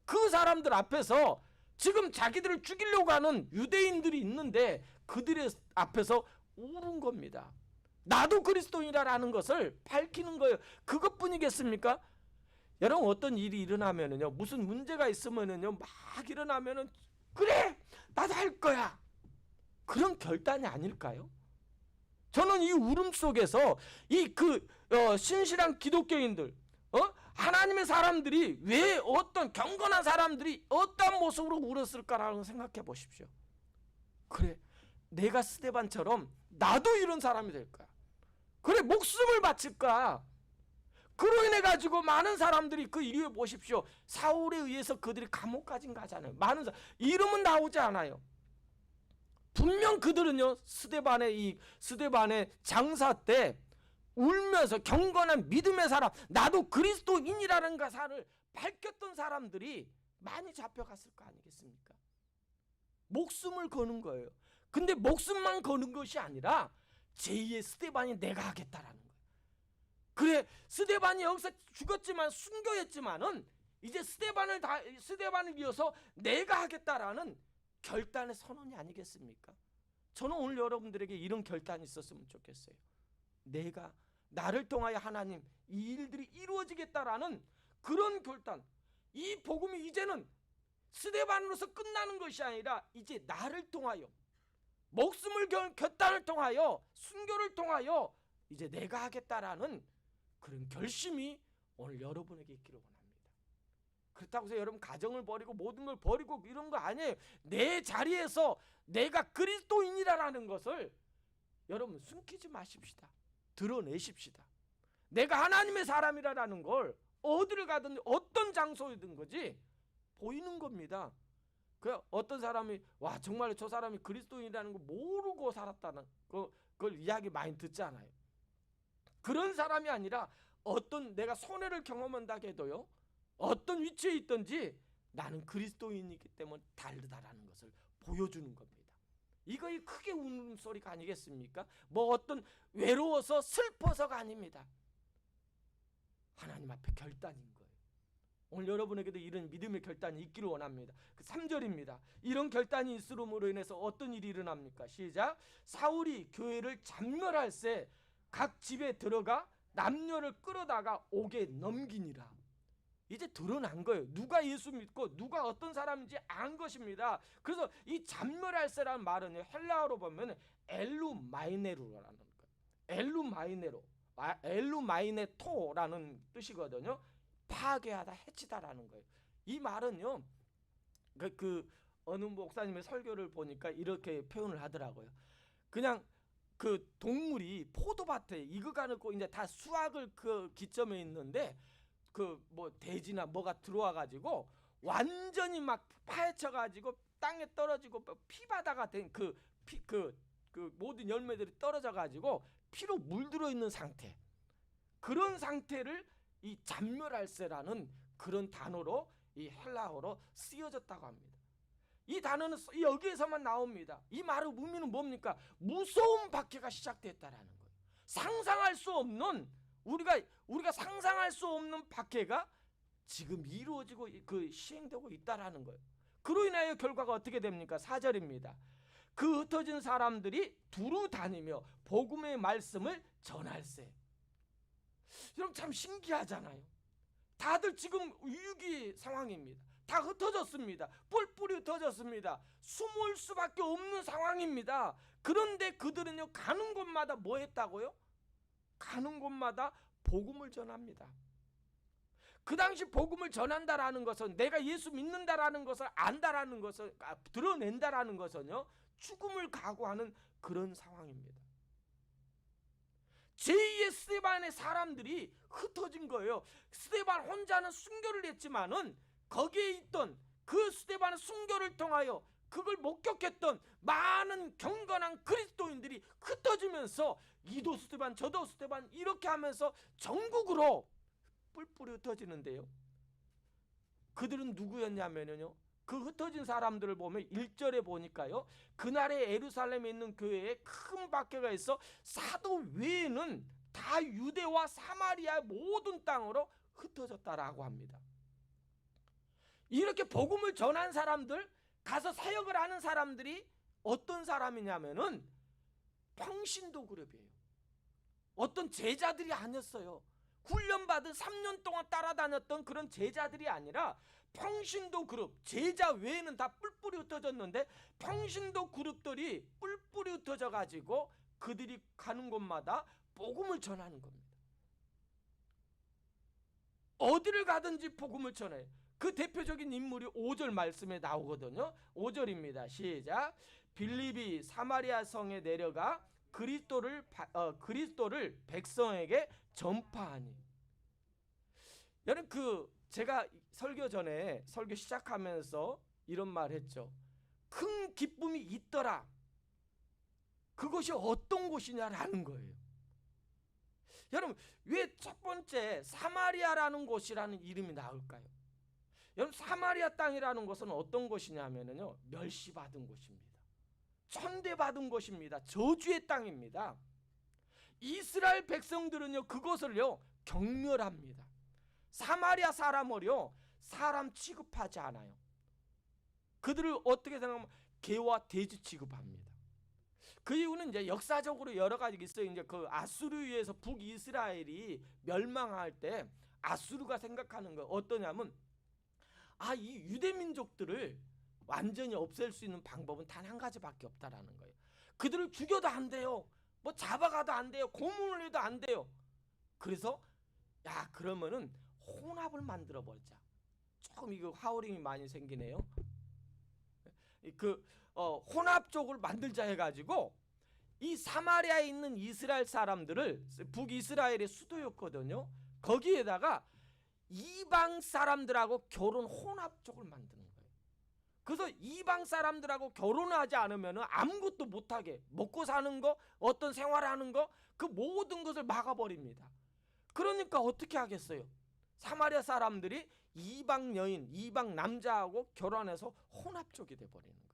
그 사람들 앞에서 지금 자기들을 죽이려고 하는 유대인들이 있는데 그들의 앞에서 우는 겁니다. 나도 그리스도인이라는 것을 밝히는 거예요. 그것뿐이겠습니까? 여러분 어떤 일이 일어나면은요, 무슨 문제가 있으면은요, 막 일어나면은 그래 나도 할 거야, 그런 결단이 아닐까요? 저는 이 울음 속에서 신실한 기독교인들, 하나님의 사람들이 왜 어떤 경건한 사람들이 어떤 모습으로 울었을까라는 생각해 보십시오. 그래 내가 스데반처럼 나도 이런 사람이 될 거야. 그래 목숨을 바칠까. 그로 인해 가지고 많은 사람들이 그 이유에 보십시오. 사울에 의해서 그들이 감옥까지 가잖아요. 많은 사람 이름은 나오지 않아요. 분명 그들은요, 스데반의 장사 때 울면서 경건한 믿음의 사람, 나도 그리스도인이라는 가사를 밝혔던 사람들이 많이 잡혀갔을 거 아니겠습니까? 목숨을 거는 거예요. 근데 목숨만 거는 것이 아니라 제2의 스데반이 내가 하겠다라는 거예요. 그래 스데반이 여기서 죽었지만 순교했지만은 이제 스데반을 위해서 내가 하겠다라는 결단의 선언이 아니겠습니까? 저는 오늘 여러분들에게 이런 결단이 있었으면 좋겠어요. 나를 통하여 하나님 이 일들이 이루어지겠다라는 그런 결단. 이 복음이 이제는 스데반으로서 끝나는 것이 아니라 이제 나를 통하여, 목숨을 결단을 통하여, 순교를 통하여 이제 내가 하겠다라는 그런 결심이 오늘 여러분에게 있기를 원합니다. 그렇다고 해서 여러분 가정을 버리고 모든 걸 버리고 이런 거 아니에요. 내 자리에서 내가 그리스도인이라는 것을 여러분 숨기지 마십시다. 드러내십시다. 내가 하나님의 사람이라는 걸 어디를 가든 어떤 장소이든 거지 보이는 겁니다. 그 어떤 사람이 정말 저 사람이 그리스도인이라는 걸 모르고 살았다는 그걸 이야기 많이 듣잖아요. 그런 사람이 아니라 어떤 내가 손해를 경험한다 해도요, 어떤 위치에 있든지 나는 그리스도인이기 때문에 다르다라는 것을 보여주는 겁니다. 이거의 크게 우는 소리가 아니겠습니까? 뭐 어떤 외로워서 슬퍼서가 아닙니다. 하나님 앞에 결단인 거예요. 오늘 여러분에게도 이런 믿음의 결단이 있기를 원합니다. 그 3절입니다. 이런 결단이 있음으로 인해서 어떤 일이 일어납니까? 시작. 사울이 교회를 잔멸할새 각 집에 들어가 남녀를 끌어다가 옥에 넘기니라. 이제 드러난 거예요. 누가 예수 믿고 누가 어떤 사람인지 안 것입니다. 그래서 이 잔멸할새라는 말은 헬라어로 보면 엘루마이네루라는 거예요. 엘루마이네토라는 뜻이거든요. 파괴하다, 해치다라는 거예요. 이 말은요, 어느 목사님의 설교를 보니까 이렇게 표현을 하더라고요. 그냥 그 동물이 포도밭에 익어가고 이제 다 수확을 그 기점에 있는데 그 뭐 돼지나 뭐가 들어와 가지고 완전히 막 파헤쳐 가지고 땅에 떨어지고 피바다가 된 그 모든 열매들이 떨어져 가지고 피로 물들어 있는 상태, 그런 상태를 이 잔멸할새라는 그런 단어로 이 헬라어로 쓰여졌다고 합니다. 이 단어는 여기에서만 나옵니다. 이 말의 의미는 뭡니까? 무서운 박해가 시작됐다라는 거예요. 상상할 수 없는, 우리가 상상할 수 없는 박해가 지금 이루어지고 시행되고 있다라는 거예요. 그로 인하여 결과가 어떻게 됩니까? 4절입니다. 그 흩어진 사람들이 두루 다니며 복음의 말씀을 전할세. 여러분 참 신기하잖아요. 다들 지금 위기 상황입니다. 다 흩어졌습니다. 뿔뿔이 흩어졌습니다. 숨을 수밖에 없는 상황입니다. 그런데 그들은요, 가는 곳마다 뭐 했다고요? 가는 곳마다 복음을 전합니다. 그 당시 복음을 전한다라는 것은, 내가 예수 믿는다라는 것을 안다라는 것을, 드러낸다라는 것은요, 죽음을 각오하는 그런 상황입니다. 제2의 스데반의 사람들이 흩어진 거예요. 스데반 혼자는 순교를 했지만은 거기에 있던 그 스데반의 순교를 통하여 그걸 목격했던 많은 경건한 그리스도인들이 흩어지면서 이도 스데반 저도 스데반 이렇게 하면서 전국으로 뿔뿔이 흩어지는데요. 그들은 누구였냐면요, 그 흩어진 사람들을 보면 1절에 보니까요, 그날에 예루살렘에 있는 교회에 큰 박해가 있어 사도 외에는 다 유대와 사마리아의 모든 땅으로 흩어졌다라고 합니다. 이렇게 복음을 전한 사람들, 가서 사역을 하는 사람들이 어떤 사람이냐면은 평신도 그룹이에요. 어떤 제자들이 아니었어요. 훈련받은 3년 동안 따라다녔던 그런 제자들이 아니라 평신도 그룹, 제자 외에는 다 뿔뿔이 흩어졌는데 평신도 그룹들이 뿔뿔이 흩어져 가지고 그들이 가는 곳마다 복음을 전하는 겁니다. 어디를 가든지 복음을 전해요. 그 대표적인 인물이 5절 말씀에 나오거든요. 5절입니다. 시작. 빌립이 사마리아 성에 내려가 그리스도를 백성에게 전파하니. 여러분, 제가 설교 전에, 설교 시작하면서 이런 말 했죠. 큰 기쁨이 있더라. 그것이 어떤 곳이냐라는 거예요. 여러분, 왜 첫 번째 사마리아라는 곳이라는 이름이 나올까요? 여러분, 사마리아 땅이라는 것은 어떤 곳이냐면요, 멸시받은 곳입니다. 천대받은 곳입니다. 저주의 땅입니다. 이스라엘 백성들은요, 그것을요 경멸합니다. 사마리아 사람을요 사람 취급하지 않아요. 그들을 어떻게 생각하면 개와 돼지 취급합니다. 그 이유는 이제 역사적으로 여러 가지 있어요. 이제 그 아수르에서 북이스라엘이 멸망할 때 아수르가 생각하는 거 어떠냐면, 이 유대 민족들을 완전히 없앨 수 있는 방법은 단 한 가지밖에 없다라는 거예요. 그들을 죽여도 안 돼요. 뭐 잡아가도 안 돼요. 고문을 해도 안 돼요. 그래서 그러면은 혼합을 만들어 버리자. 조금 이거 하우링이 많이 생기네요. 혼합 쪽을 만들자 해가지고 이 사마리아에 있는 이스라엘 사람들을, 북이스라엘의 수도였거든요, 거기에다가 이방 사람들하고 결혼 혼합 쪽을 만드는 거예요. 그래서 이방 사람들하고 결혼을 하지 않으면 아무것도 못하게, 먹고 사는 거, 어떤 생활하는 거, 그 모든 것을 막아버립니다. 그러니까 어떻게 하겠어요? 사마리아 사람들이 이방 여인, 이방 남자하고 결혼해서 혼합족이 돼버리는 거예요.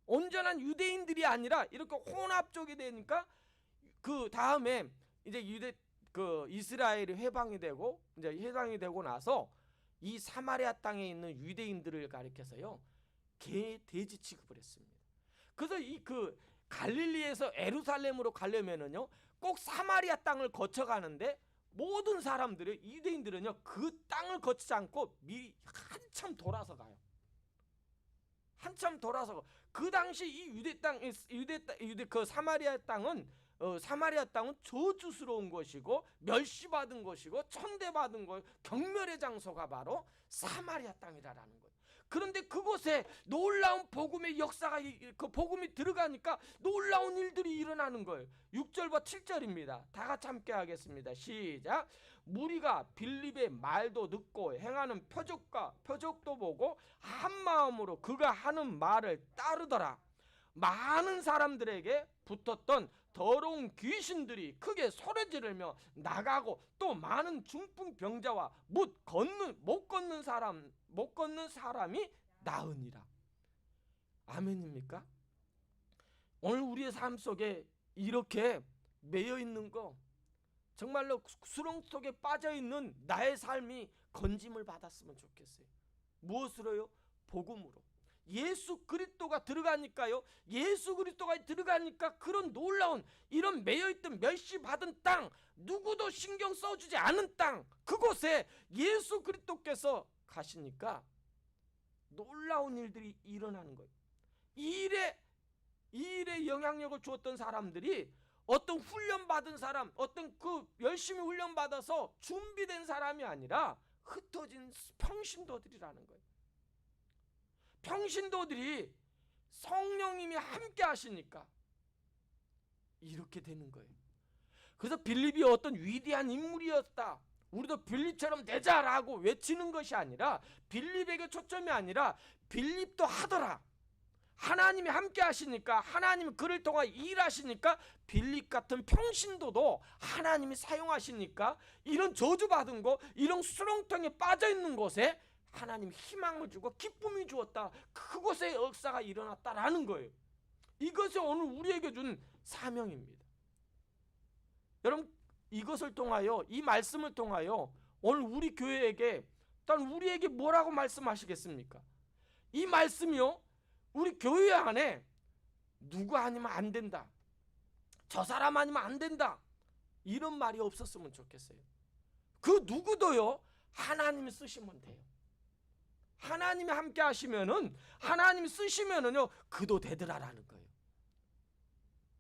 온전한 유대인들이 아니라 이렇게 혼합족이 되니까 그 다음에 이제 이스라엘이 해방이 되고 이제 해방이 되고 나서 이 사마리아 땅에 있는 유대인들을 가리켜서요 돼지 취급을 했습니다. 그래서 이 갈릴리에서 예루살렘으로 가려면은요 꼭 사마리아 땅을 거쳐가는데 모든 사람들이 유대인들은요 그 땅을 거치지 않고 미리 한참 돌아서 가요. 한참 돌아서 그 당시 이 사마리아 땅은 저주스러운 것이고 멸시받은 것이고 천대받은 것, 경멸의 장소가 바로 사마리아 땅이라는 거예요. 그런데 그곳에 놀라운 복음의 역사가 그 복음이 들어가니까 놀라운 일들이 일어나는 거예요. 6절과 7절입니다. 다 같이 함께 하겠습니다. 시작. 무리가 빌립의 말도 듣고 행하는 표적도 보고 한 마음으로 그가 하는 말을 따르더라. 많은 사람들에게 붙었던 더러운 귀신들이 크게 소리 지르며 나가고 또 많은 중풍병자와 못 걷는 사람이 나으니라. 아멘입니까? 오늘 우리의 삶 속에 이렇게 매여 있는 거, 정말로 수렁 속에 빠져 있는 나의 삶이 건짐을 받았으면 좋겠어요. 무엇으로요? 복음으로. 예수 그리스도가 들어가니까요. 예수 그리스도가 들어가니까 그런 놀라운 이런 매여있던 멸시받은 땅, 누구도 신경 써주지 않은 땅, 그곳에 예수 그리스도께서 가시니까 놀라운 일들이 일어나는 거예요. 이 일에 영향력을 주었던 사람들이 어떤 훈련받은 사람, 어떤 열심히 훈련받아서 준비된 사람이 아니라 흩어진 평신도들이라는 거예요. 평신도들이 성령님이 함께 하시니까 이렇게 되는 거예요. 그래서 빌립이 어떤 위대한 인물이었다, 우리도 빌립처럼 되자라고 외치는 것이 아니라, 빌립에게 초점이 아니라 빌립도 하더라. 하나님이 함께 하시니까, 하나님이 그를 통해 일하시니까 빌립 같은 평신도도 하나님이 사용하시니까 이런 저주받은 거, 이런 수렁통에 빠져있는 곳에 하나님이 희망을 주고 기쁨이 주었다. 그곳에 역사가 일어났다라는 거예요. 이것이 오늘 우리에게 준 사명입니다. 여러분, 이것을 통하여, 이 말씀을 통하여 오늘 우리 교회에게, 일단 우리에게 뭐라고 말씀하시겠습니까? 이 말씀이요, 우리 교회 안에 누구 아니면 안 된다, 저 사람 아니면 안 된다, 이런 말이 없었으면 좋겠어요. 그 누구도요 하나님이 쓰시면 돼요. 하나님이 함께 하시면은, 하나님이 쓰시면은요 그도 되더라라는 거예요.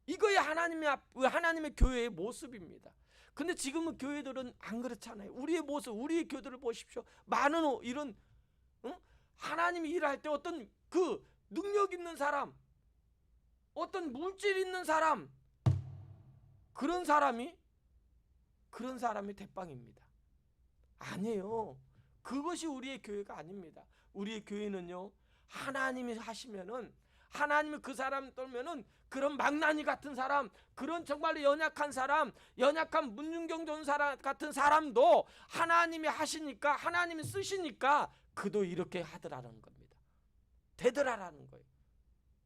이거야 하나님의 교회의 모습입니다. 근데 지금은 교회들은 안 그렇잖아요. 우리의 모습, 우리의 교회들을 보십시오. 많은 이런 하나님이 일할 때 어떤 그 능력 있는 사람, 어떤 물질 있는 사람, 그런 사람이 대빵입니다. 아니에요. 그것이 우리의 교회가 아닙니다. 우리의 교회는요, 하나님이 하시면은, 하나님이 그 사람 떨면은, 그런 망나니 같은 사람, 그런 정말로 연약한 사람, 연약한 문중경 사람 같은 사람도 하나님이 하시니까, 하나님이 쓰시니까 그도 이렇게 하더라는 겁니다. 되더라라는 거예요.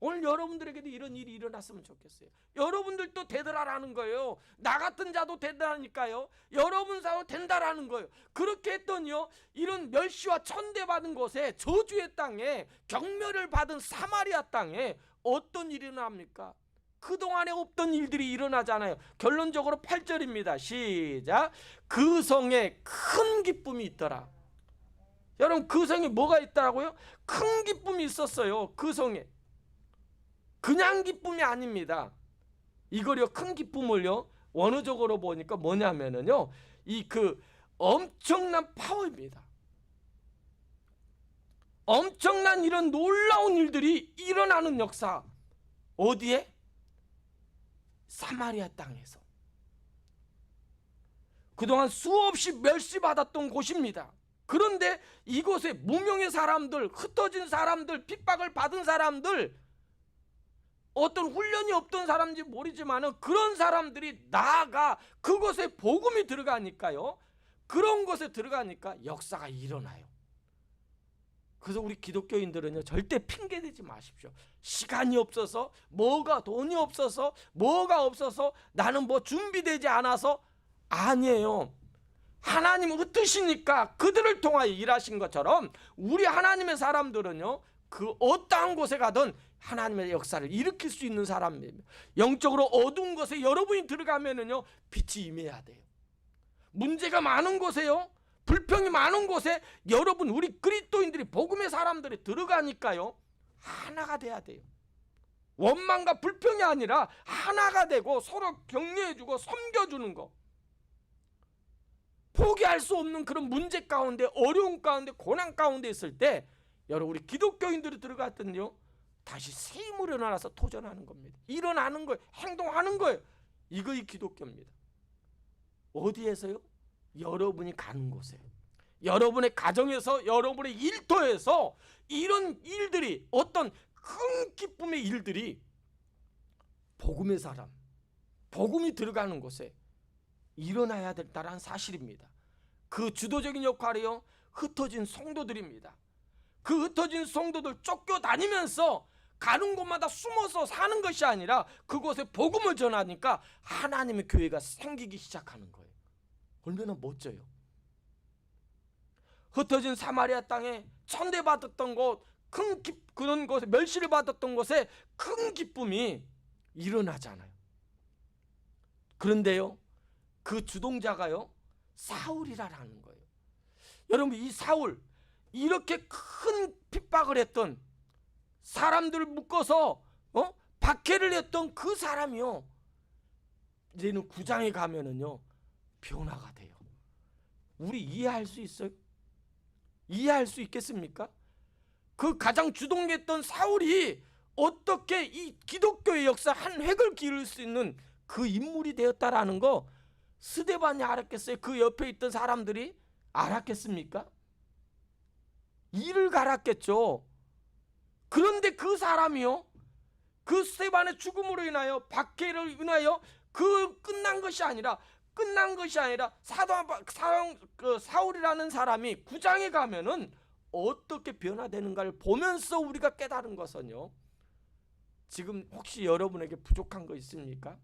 오늘 여러분들에게도 이런 일이 일어났으면 좋겠어요. 여러분들도 되더라라는 거예요. 나 같은 자도 된다니까요. 여러분 사도 된다라는 거예요. 그렇게 했더니요, 이런 멸시와 천대받은 곳에, 저주의 땅에, 경멸을 받은 사마리아 땅에 어떤 일이 일어납니까? 그동안에 없던 일들이 일어나잖아요. 결론적으로 8절입니다. 시작. 그 성에 큰 기쁨이 있더라. 여러분, 그 성에 뭐가 있더라고요? 큰 기쁨이 있었어요. 그 성에. 그냥 기쁨이 아닙니다. 이거요, 큰 기쁨을요, 원어적으로 보니까 뭐냐면은요, 엄청난 파워입니다. 엄청난 이런 놀라운 일들이 일어나는 역사. 어디에? 사마리아 땅에서. 그동안 수없이 멸시받았던 곳입니다. 그런데 이곳에 무명의 사람들, 흩어진 사람들, 핍박을 받은 사람들, 어떤 훈련이 없던 사람인지 모르지만 그런 사람들이 나아가 그곳에 복음이 들어가니까요, 그런 곳에 들어가니까 역사가 일어나요. 그래서 우리 기독교인들은요, 절대 핑계대지 마십시오. 시간이 없어서, 돈이 없어서, 뭐가 없어서, 나는 뭐 준비되지 않아서. 아니에요. 하나님은 흩으시니까 그들을 통하여 일하신 것처럼 우리 하나님의 사람들은요, 그 어떠한 곳에 가든 하나님의 역사를 일으킬 수 있는 사람입니다. 영적으로 어두운 곳에 여러분이 들어가면은요, 빛이 임해야 돼요. 문제가 많은 곳에요, 불평이 많은 곳에 여러분, 우리 그리스도인들이, 복음의 사람들이 들어가니까요, 하나가 돼야 돼요. 원망과 불평이 아니라 하나가 되고 서로 격려해주고 섬겨주는 거. 포기할 수 없는 그런 문제 가운데, 어려움 가운데, 고난 가운데 있을 때 여러분, 우리 기독교인들이 들어갔더니요, 다시 새 힘으로 일어나서 도전하는 겁니다. 일어나는 거예요. 행동하는 거예요. 이것이 기독교입니다. 어디에서요? 여러분이 가는 곳에, 여러분의 가정에서, 여러분의 일터에서 이런 일들이, 어떤 큰 기쁨의 일들이 복음의 사람, 복음이 들어가는 곳에 일어나야 된다는 사실입니다. 그 주도적인 역할이요, 흩어진 성도들입니다. 그 흩어진 성도들 쫓겨다니면서 가는 곳마다 숨어서 사는 것이 아니라 그곳에 복음을 전하니까 하나님의 교회가 생기기 시작하는 거예요. 얼마나 멋져요. 흩어진 사마리아 땅에 천대받았던 곳, 그런 곳에 멸시를 받았던 곳에 큰 기쁨이 일어나잖아요. 그런데요, 그 주동자가요, 사울이라는 거예요. 여러분, 이 사울, 이렇게 큰 핍박을 했던, 사람들을 묶어서 박해를 했던 그 사람이요, 이제는 9장에 가면은요, 변화가 돼요. 우리 이해할 수 있어요? 이해할 수 있겠습니까? 그 가장 주동했던 사울이 어떻게 이 기독교의 역사 한 획을 기울 수 있는 그 인물이 되었다라는 거 스데반이 알았겠어요? 그 옆에 있던 사람들이 알았겠습니까? 이를 갈았겠죠. 그런데 그 사람이요, 그 스데반의 죽음으로 인하여, 박해를 인하여 끝난 것이 아니라 사울이라는 사람이 9장에 가면은 어떻게 변화되는가를 보면서 우리가 깨달은 것은요, 지금 혹시 여러분에게 부족한 거 있습니까?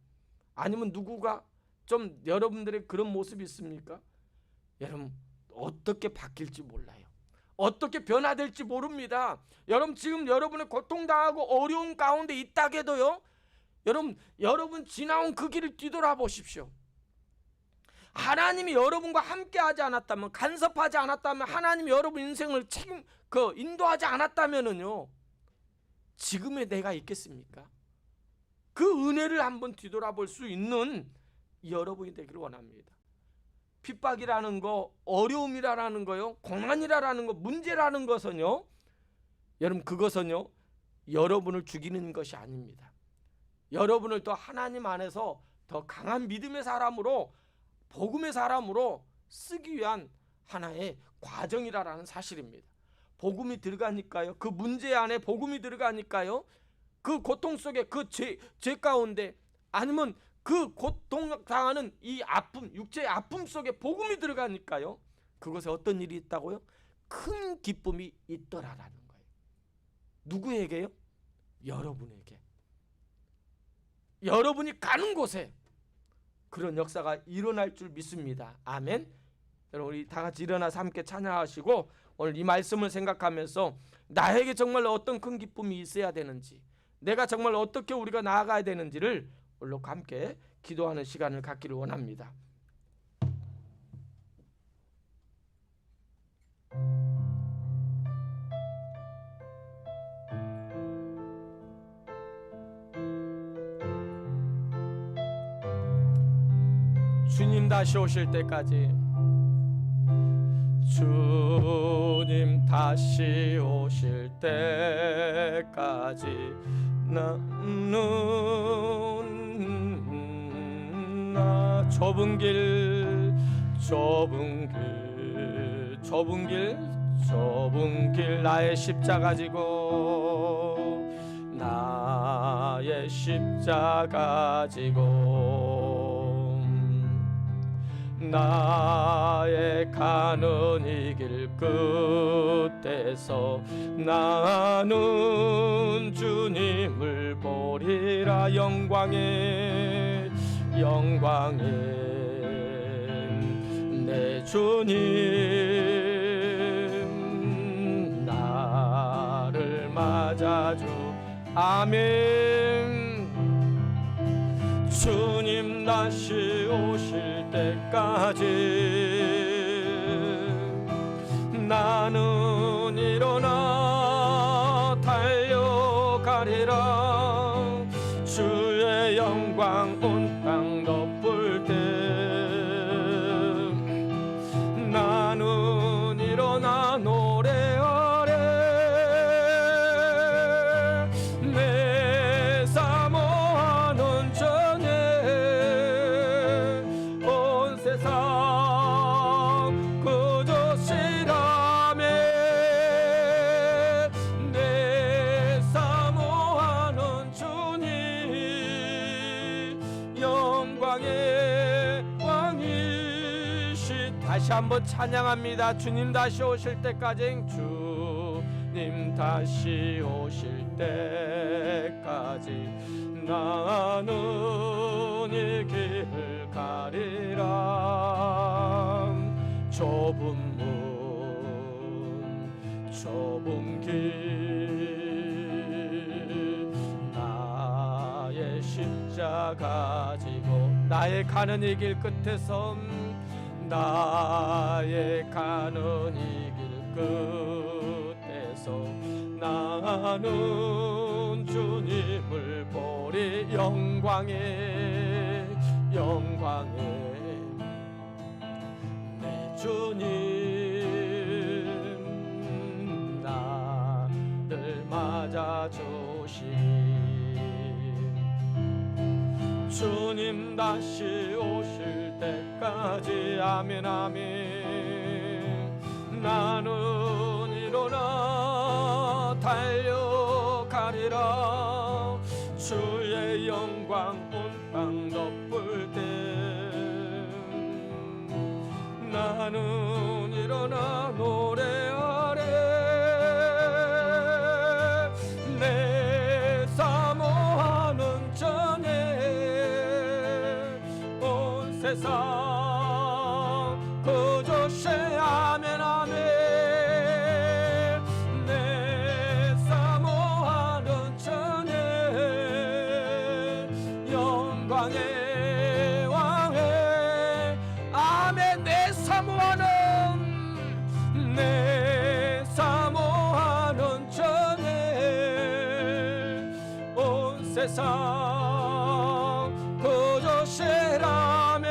아니면 누구가 좀 여러분들의 그런 모습이 있습니까? 여러분, 어떻게 바뀔지 몰라요. 어떻게 변화될지 모릅니다. 여러분, 지금 여러분의 고통당하고 어려운 가운데 있다게도요, 여러분 지나온 그 길을 뒤돌아보십시오. 하나님이 여러분과 함께하지 않았다면, 간섭하지 않았다면, 하나님이 여러분 인생을 인도하지 않았다면은요, 지금의 내가 있겠습니까? 그 은혜를 한번 뒤돌아볼 수 있는 여러분이 되기를 원합니다. 핍박이라는 거, 어려움이라는 거요, 고난이라는 거, 문제라는 것은요, 여러분, 그것은요, 여러분을 죽이는 것이 아닙니다. 여러분을 더 하나님 안에서 더 강한 믿음의 사람으로, 복음의 사람으로 쓰기 위한 하나의 과정이라는 사실입니다. 복음이 들어가니까요, 그 문제 안에 복음이 들어가니까요, 그 고통 속에, 그 죄 가운데, 아니면 그 고통당하는 이 아픔, 육체의 아픔 속에 복음이 들어가니까요, 그것에 어떤 일이 있다고요? 큰 기쁨이 있더라라는 거예요. 누구에게요? 여러분에게. 여러분이 가는 곳에 그런 역사가 일어날 줄 믿습니다. 아멘. 여러분, 우리 다 같이 일어나서 함께 찬양하시고, 오늘 이 말씀을 생각하면서 나에게 정말 어떤 큰 기쁨이 있어야 되는지, 내가 정말 어떻게 우리가 나아가야 되는지를 오늘 함께 기도하는 시간을 갖기를 원합니다. 주님 다시 오실 때까지, 주님 다시 오실 때까지 나는 좁은 길 나의 십자가 지고, 나의 십자가 지고 나의 가는 이 길 끝에서 나는 주님을 보리라. 영광의 내 주님 나를 맞아주. 아멘. 주님 다시 오실 때까지 나는 일어나 달려가리라. 주의 영광 온 땅 덮을 때 나는 일어나 노래하리. 내 사모하는 전에 온 세상 그저 시라매. 내 사모하는 주님 영광의 왕이시. 다시 한번 찬양합니다. 주님 다시 오실 때까지, 주님 다시 오실 때까지 나는 이 길을 가리라. 좁은 문 좁은 길 나의 십자가 지고 나의 가는 이 길 끝에서 나의 가는 이 길 끝에서 나는 주님을 보리. 영광의 내 주님 나를 맞아주시. 주님 다시 오실 때까지. 아멘 아멘. 나는 일어나 달려가리라. 주의 영광 온 땅 덮을 때 나는 일어나 노래하리. 내 사모하는 전에 온 세상 그저 아멘 아멘. 내 사모하는 전에 영광의 왕의 아멘. 내 사모하는 전에 온 세상 그저 쉐라멘.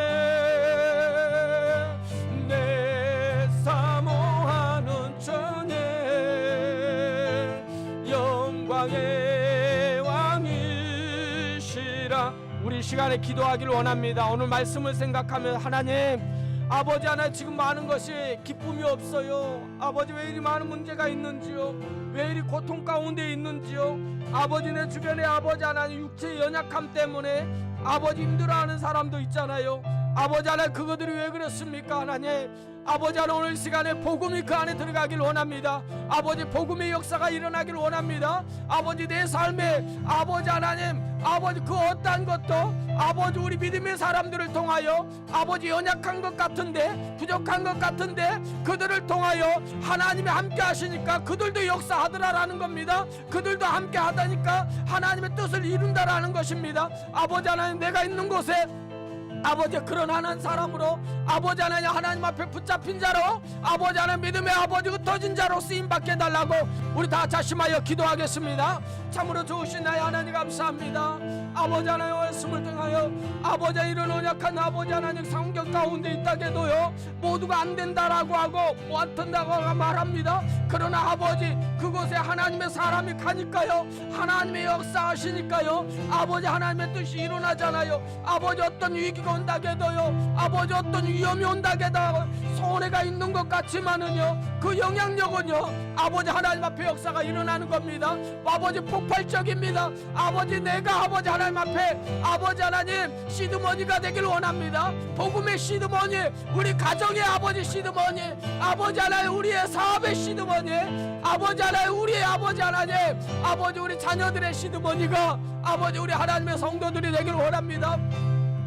영광의 왕이시라. 우리 시간에 기도하기를 원합니다. 오늘 말씀을 생각하면 하나님 아버지 하나 지금 많은 것이 기쁨이 없어요. 아버지 왜 이리 많은 문제가 있는지요. 왜 이리 고통 가운데 있는지요. 아버지 내 주변에 아버지 하나님 육체의 연약함 때문에 아버지 힘들어하는 사람도 있잖아요. 아버지 하나님 그것들이 왜 그렇습니까 하나님. 아버지 하나님 오늘 시간에 복음이 그 안에 들어가길 원합니다. 아버지 복음의 역사가 일어나길 원합니다. 아버지 내 삶에 아버지 하나님 아버지 그 어떠한 것도 아버지 우리 믿음의 사람들을 통하여 아버지 연약한 것 같은데 부족한 것 같은데 그들을 통하여 하나님이 함께 하시니까 그들도 역사하더라라는 겁니다. 그들도 함께 하다니까 하나님의 뜻을 이룬다라는 것입니다. 아버지 하나님 내가 있는 곳에 아버지 그런 하나님 사람으로 아버지 하나님 앞에 붙잡힌 자로 아버지 하나님 믿음의 아버지 흩어진 자로 쓰임받게 해달라고 우리 다 자심하여 기도하겠습니다. 참으로 좋으신 나의 하나님 감사합니다. 아버지 하나님 말씀을 통하여 아버지 이런 언약한 아버지 하나님 상경 가운데 있다게도요 모두가 안 된다라고 하고 못한다고 말합니다. 그러나 아버지 그곳에 하나님의 사람이 가니까요 하나님의 역사하시니까요 아버지 하나님의 뜻이 일어나잖아요. 아버지 어떤 위기 위기가 온다게 해도요, 아버지 어떤 위험이 온다게 해도 손해가 있는 것 같지만은요, 그 영향력은요 아버지 하나님 앞에 역사가 일어나는 겁니다. 아버지 폭발적입니다. 아버지 내가 아버지 하나님 앞에 아버지 하나님 시드머니가 되길 원합니다. 복음의 시드머니, 우리 가정의 아버지 시드머니, 아버지 하나님 우리의 사업의 시드머니, 아버지 하나님 우리의 아버지 하나님, 아버지 우리 자녀들의 시드머니가 아버지 우리 하나님의 성도들이 되길 원합니다.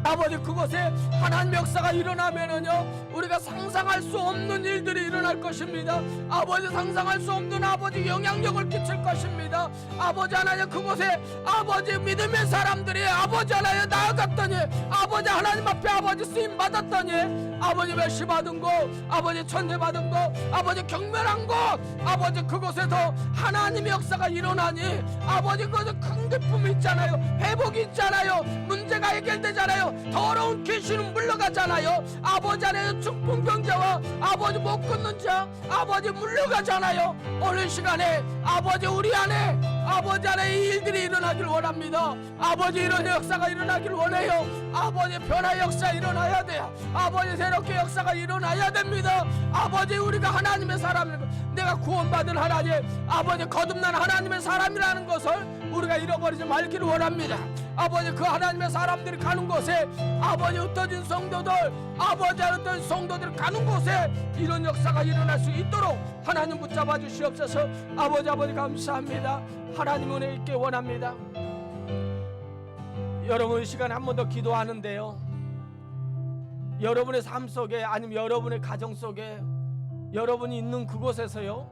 아버지 그곳에 하나님의 역사가 일어나면은요 우리가 상상할 수 없는 일들이 일어날 것입니다. 아버지 상상할 수 없는 아버지 영향력을 끼칠 것입니다. 아버지 하나님 그곳에 아버지 믿음의 사람들이 아버지 하나님 나아갔더니 아버지 하나님 앞에 아버지 쓰임 받았더니 아버지 멸시 받은 곳, 아버지 천대 받은 곳, 아버지 경멸한 곳, 아버지 그곳에서 하나님의 역사가 일어나니 아버지 그곳에 큰 기쁨이 있잖아요. 회복이 있잖아요. 문제가 해결되잖아요. 더러운 귀신은 물러가잖아요. 아버지 안에 중풍병자와 아버지 못 걷는 자 아버지 물러가잖아요. 오늘 시간에 아버지 우리 안에 아버지 안에 이 일들이 일어나길 원합니다. 아버지 이런 역사가 일어나길 원해요. 아버지 변화의 역사 일어나야 돼요. 아버지 새롭게 역사가 일어나야 됩니다. 아버지 우리가 하나님의 사람이고 내가 구원받은 하나님 아버지 거듭난 하나님의 사람이라는 것을 우리가 잃어버리지 말기를 원합니다. 아버지 그 하나님의 사람들이 가는 곳에 아버지 흩어진 성도들 아버지 흩어진 성도들이 가는 곳에 이런 역사가 일어날 수 있도록 하나님 붙잡아 주시옵소서. 아버지 감사합니다. 하나님 은혜 있게 원합니다. 여러분 이 시간에 한 번 더 기도하는데요, 여러분의 삶 속에 아니면 여러분의 가정 속에 여러분이 있는 그곳에서요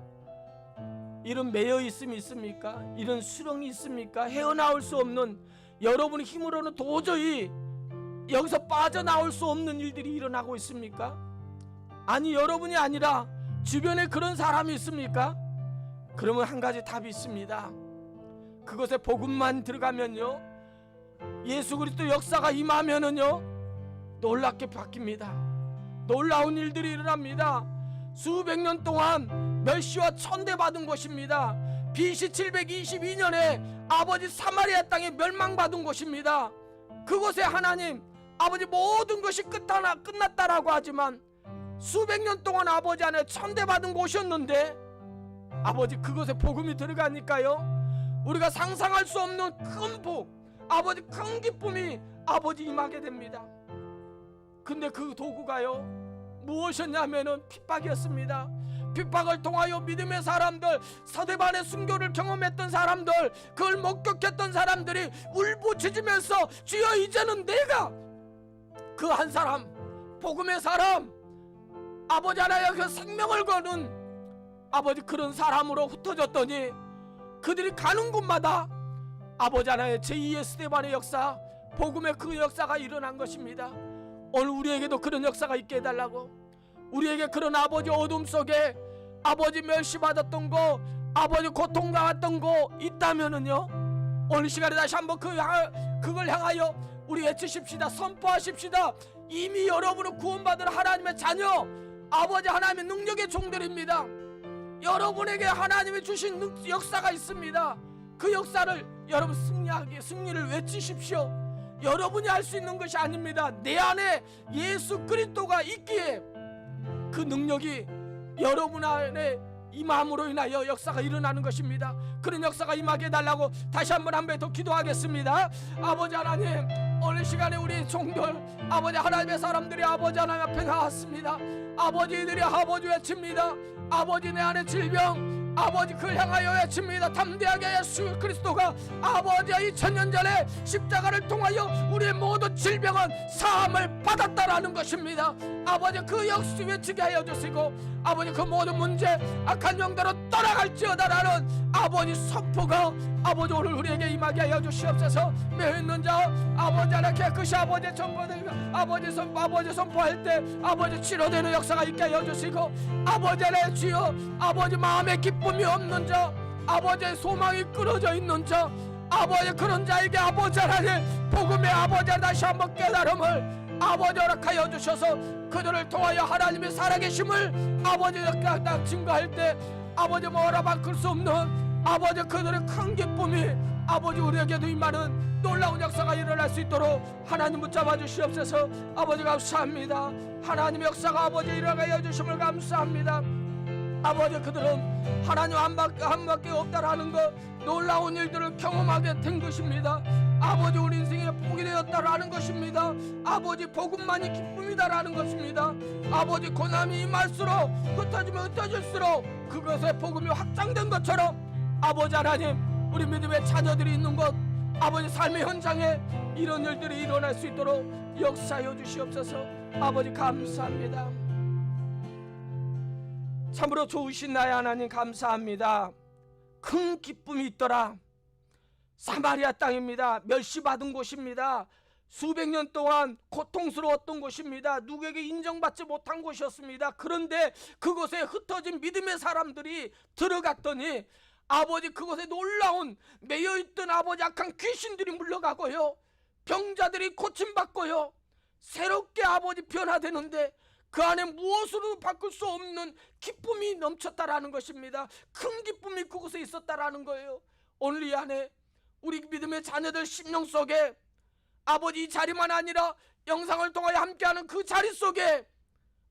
이런 매여 있음이 있습니까? 이런 수렁이 있습니까? 헤어나올 수 없는, 여러분의 힘으로는 도저히 여기서 빠져나올 수 없는 일들이 일어나고 있습니까? 아니 여러분이 아니라 주변에 그런 사람이 있습니까? 그러면 한 가지 답이 있습니다. 그것에 복음만 들어가면요 예수 그리스도 역사가 임하면은요 놀랍게 바뀝니다. 놀라운 일들이 일어납니다. 수백 년 동안 멸시와 천대받은 곳입니다. BC 722년에 아버지 사마리아 땅에 멸망받은 곳입니다. 그곳에 하나님 아버지 모든 것이 끝났다라고 하지만 수백 년 동안 아버지 안에 천대받은 곳이었는데 아버지 그곳에 복음이 들어가니까요 우리가 상상할 수 없는 큰 복, 아버지 큰 기쁨이 아버지 임하게 됩니다. 근데 그 도구가요 무엇이었냐면은 핍박이었습니다. 핍박을 통하여 믿음의 사람들, 서대반의 순교를 경험했던 사람들, 그걸 목격했던 사람들이 울부짖으면서 주여 이제는 내가 그 한 사람, 복음의 사람, 아버지 하나의 그 생명을 거는 아버지 그런 사람으로 흩어졌더니 그들이 가는 곳마다 아버지 하나의 제2의 스데반의 역사, 복음의 그 역사가 일어난 것입니다. 오늘 우리에게도 그런 역사가 있게 해달라고, 우리에게 그런 아버지 어둠 속에 아버지 멸시받았던 거, 아버지 고통당했던 거 있다면은요 오늘 시간에 다시 한번 그걸 향하여 우리 외치십시다. 선포하십시다. 이미 여러분은 구원받은 하나님의 자녀, 아버지 하나님의 능력의 종들입니다. 여러분에게 하나님이 주신 역사가 있습니다. 그 역사를 여러분 승리를 외치십시오. 여러분이 할 수 있는 것이 아닙니다. 내 안에 예수 그리스도가 있기에 그 능력이 여러분 안에 임함으로 인하여 역사가 일어나는 것입니다. 그런 역사가 임하게 해달라고 다시 한번 한 번 더 기도하겠습니다. 아버지 하나님 오늘 시간에 우리 종들 아버지 하나님의 사람들이 아버지 하나님 앞에 나왔습니다. 아버지들이 아버지 외칩니다. 아버지 내 안에 질병 아버지 그를 향하여 외칩니다. 담대하게 예수 그리스도가 아버지 2000년 전에 십자가를 통하여 우리의 모든 질병은 사함을 받았다라는 것입니다. 아버지 그 역시 외치게 하여 주시고 아버지 그 모든 문제 악한 영대로 떠나갈지어다라는 아버지 선포가 아버지 오늘 우리에게 임하게 하여 주시옵소서. 매여 있는 자 아버지 하나 깨끗이 아버지 아버지 선포할 때 아버지 치료되는 역사가 있게 하여 주시고 아버지 하나 주여 아버지 마음에 기쁨이 없는 자 아버지의 소망이 끊어져 있는 자 아버지 그런 자에게 아버지 하나님 복음의 아버지 다시 한번 깨달음을 아버지 허락하여 주셔서 그들을 통하여 하나님의 살아계심을 아버지가 증거할 때 아버지 뭐라 바꿀 수 없는 아버지 그들의 큰 기쁨이 아버지 우리에게도 이 많은 놀라운 역사가 일어날 수 있도록 하나님 붙잡아 주시옵소서. 아버지 감사합니다. 하나님의 역사가 아버지 일어나게 해주심을 감사합니다. 아버지 그들은 하나님 한 밖에 없다라는 것, 놀라운 일들을 경험하게 된 것입니다. 아버지 우리 인생에 복이 되었다라는 것입니다. 아버지 복음만이 기쁨이다라는 것입니다. 아버지 고난이 임할수록 흩어지면 흩어질수록 그것의 복음이 확장된 것처럼 아버지 하나님 우리 믿음의 자녀들이 있는 곳 아버지 삶의 현장에 이런 일들이 일어날 수 있도록 역사하여 주시옵소서. 아버지 감사합니다. 참으로 좋으신 나의 하나님 감사합니다. 큰 기쁨이 있더라. 사마리아 땅입니다. 멸시받은 곳입니다. 수백 년 동안 고통스러웠던 곳입니다. 누구에게 인정받지 못한 곳이었습니다. 그런데 그곳에 흩어진 믿음의 사람들이 들어갔더니 아버지 그곳에 놀라운 매여있던 아버지 악한 귀신들이 물러가고요, 병자들이 고침받고요, 새롭게 아버지 변화되는데 그 안에 무엇으로도 바꿀 수 없는 기쁨이 넘쳤다라는 것입니다. 큰 기쁨이 그곳에 있었다라는 거예요. 오늘 이 안에 우리 믿음의 자녀들 심령 속에 아버지 이 자리만 아니라 영상을 통하여 함께하는 그 자리 속에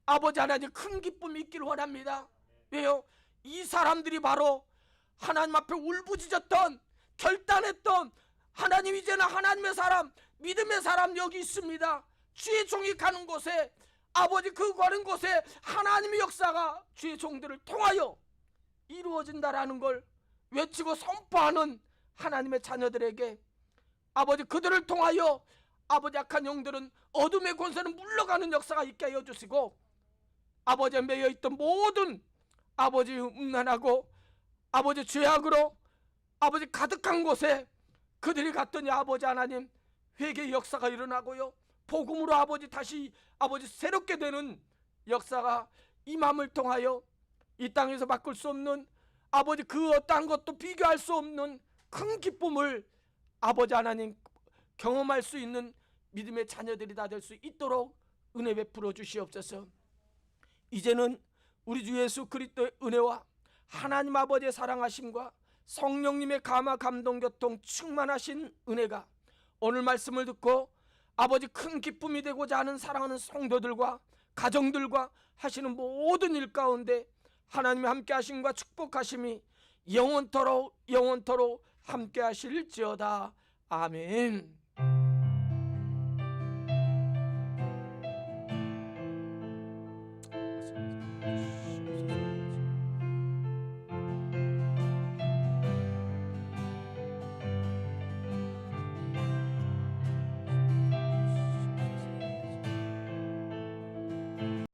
아버지 하나님 큰 기쁨이 있기를 원합니다. 왜요? 이 사람들이 바로 하나님 앞에 울부짖었던, 결단했던, 하나님 이제는 하나님의 사람, 믿음의 사람 여기 있습니다. 주의 종이 가는 곳에 아버지 그 가는 곳에 하나님의 역사가 주의 종들을 통하여 이루어진다라는 걸 외치고 선포하는 하나님의 자녀들에게 아버지 그들을 통하여 아버지 악한 영들은 어둠의 권세는 물러가는 역사가 있게 하여 주시고 아버지에 매여있던 모든 아버지 음란하고 아버지 죄악으로 아버지 가득한 곳에 그들이 갔더니 아버지 하나님 회개의 역사가 일어나고요, 복음으로 아버지 다시 아버지 새롭게 되는 역사가 이 마음을 통하여 이 땅에서 바꿀 수 없는 아버지 그 어떠한 것도 비교할 수 없는 큰 기쁨을 아버지 하나님 경험할 수 있는 믿음의 자녀들이 다 될 수 있도록 은혜 베풀어 주시옵소서. 이제는 우리 주 예수 그리스도의 은혜와 하나님 아버지의 사랑하심과 성령님의 감화 감동 교통 충만하신 은혜가 오늘 말씀을 듣고 아버지 큰 기쁨이 되고자 하는 사랑하는 성도들과 가정들과 하시는 모든 일 가운데 하나님의 함께 하심과 축복하심이 영원토록 함께 하실지어다. 아멘.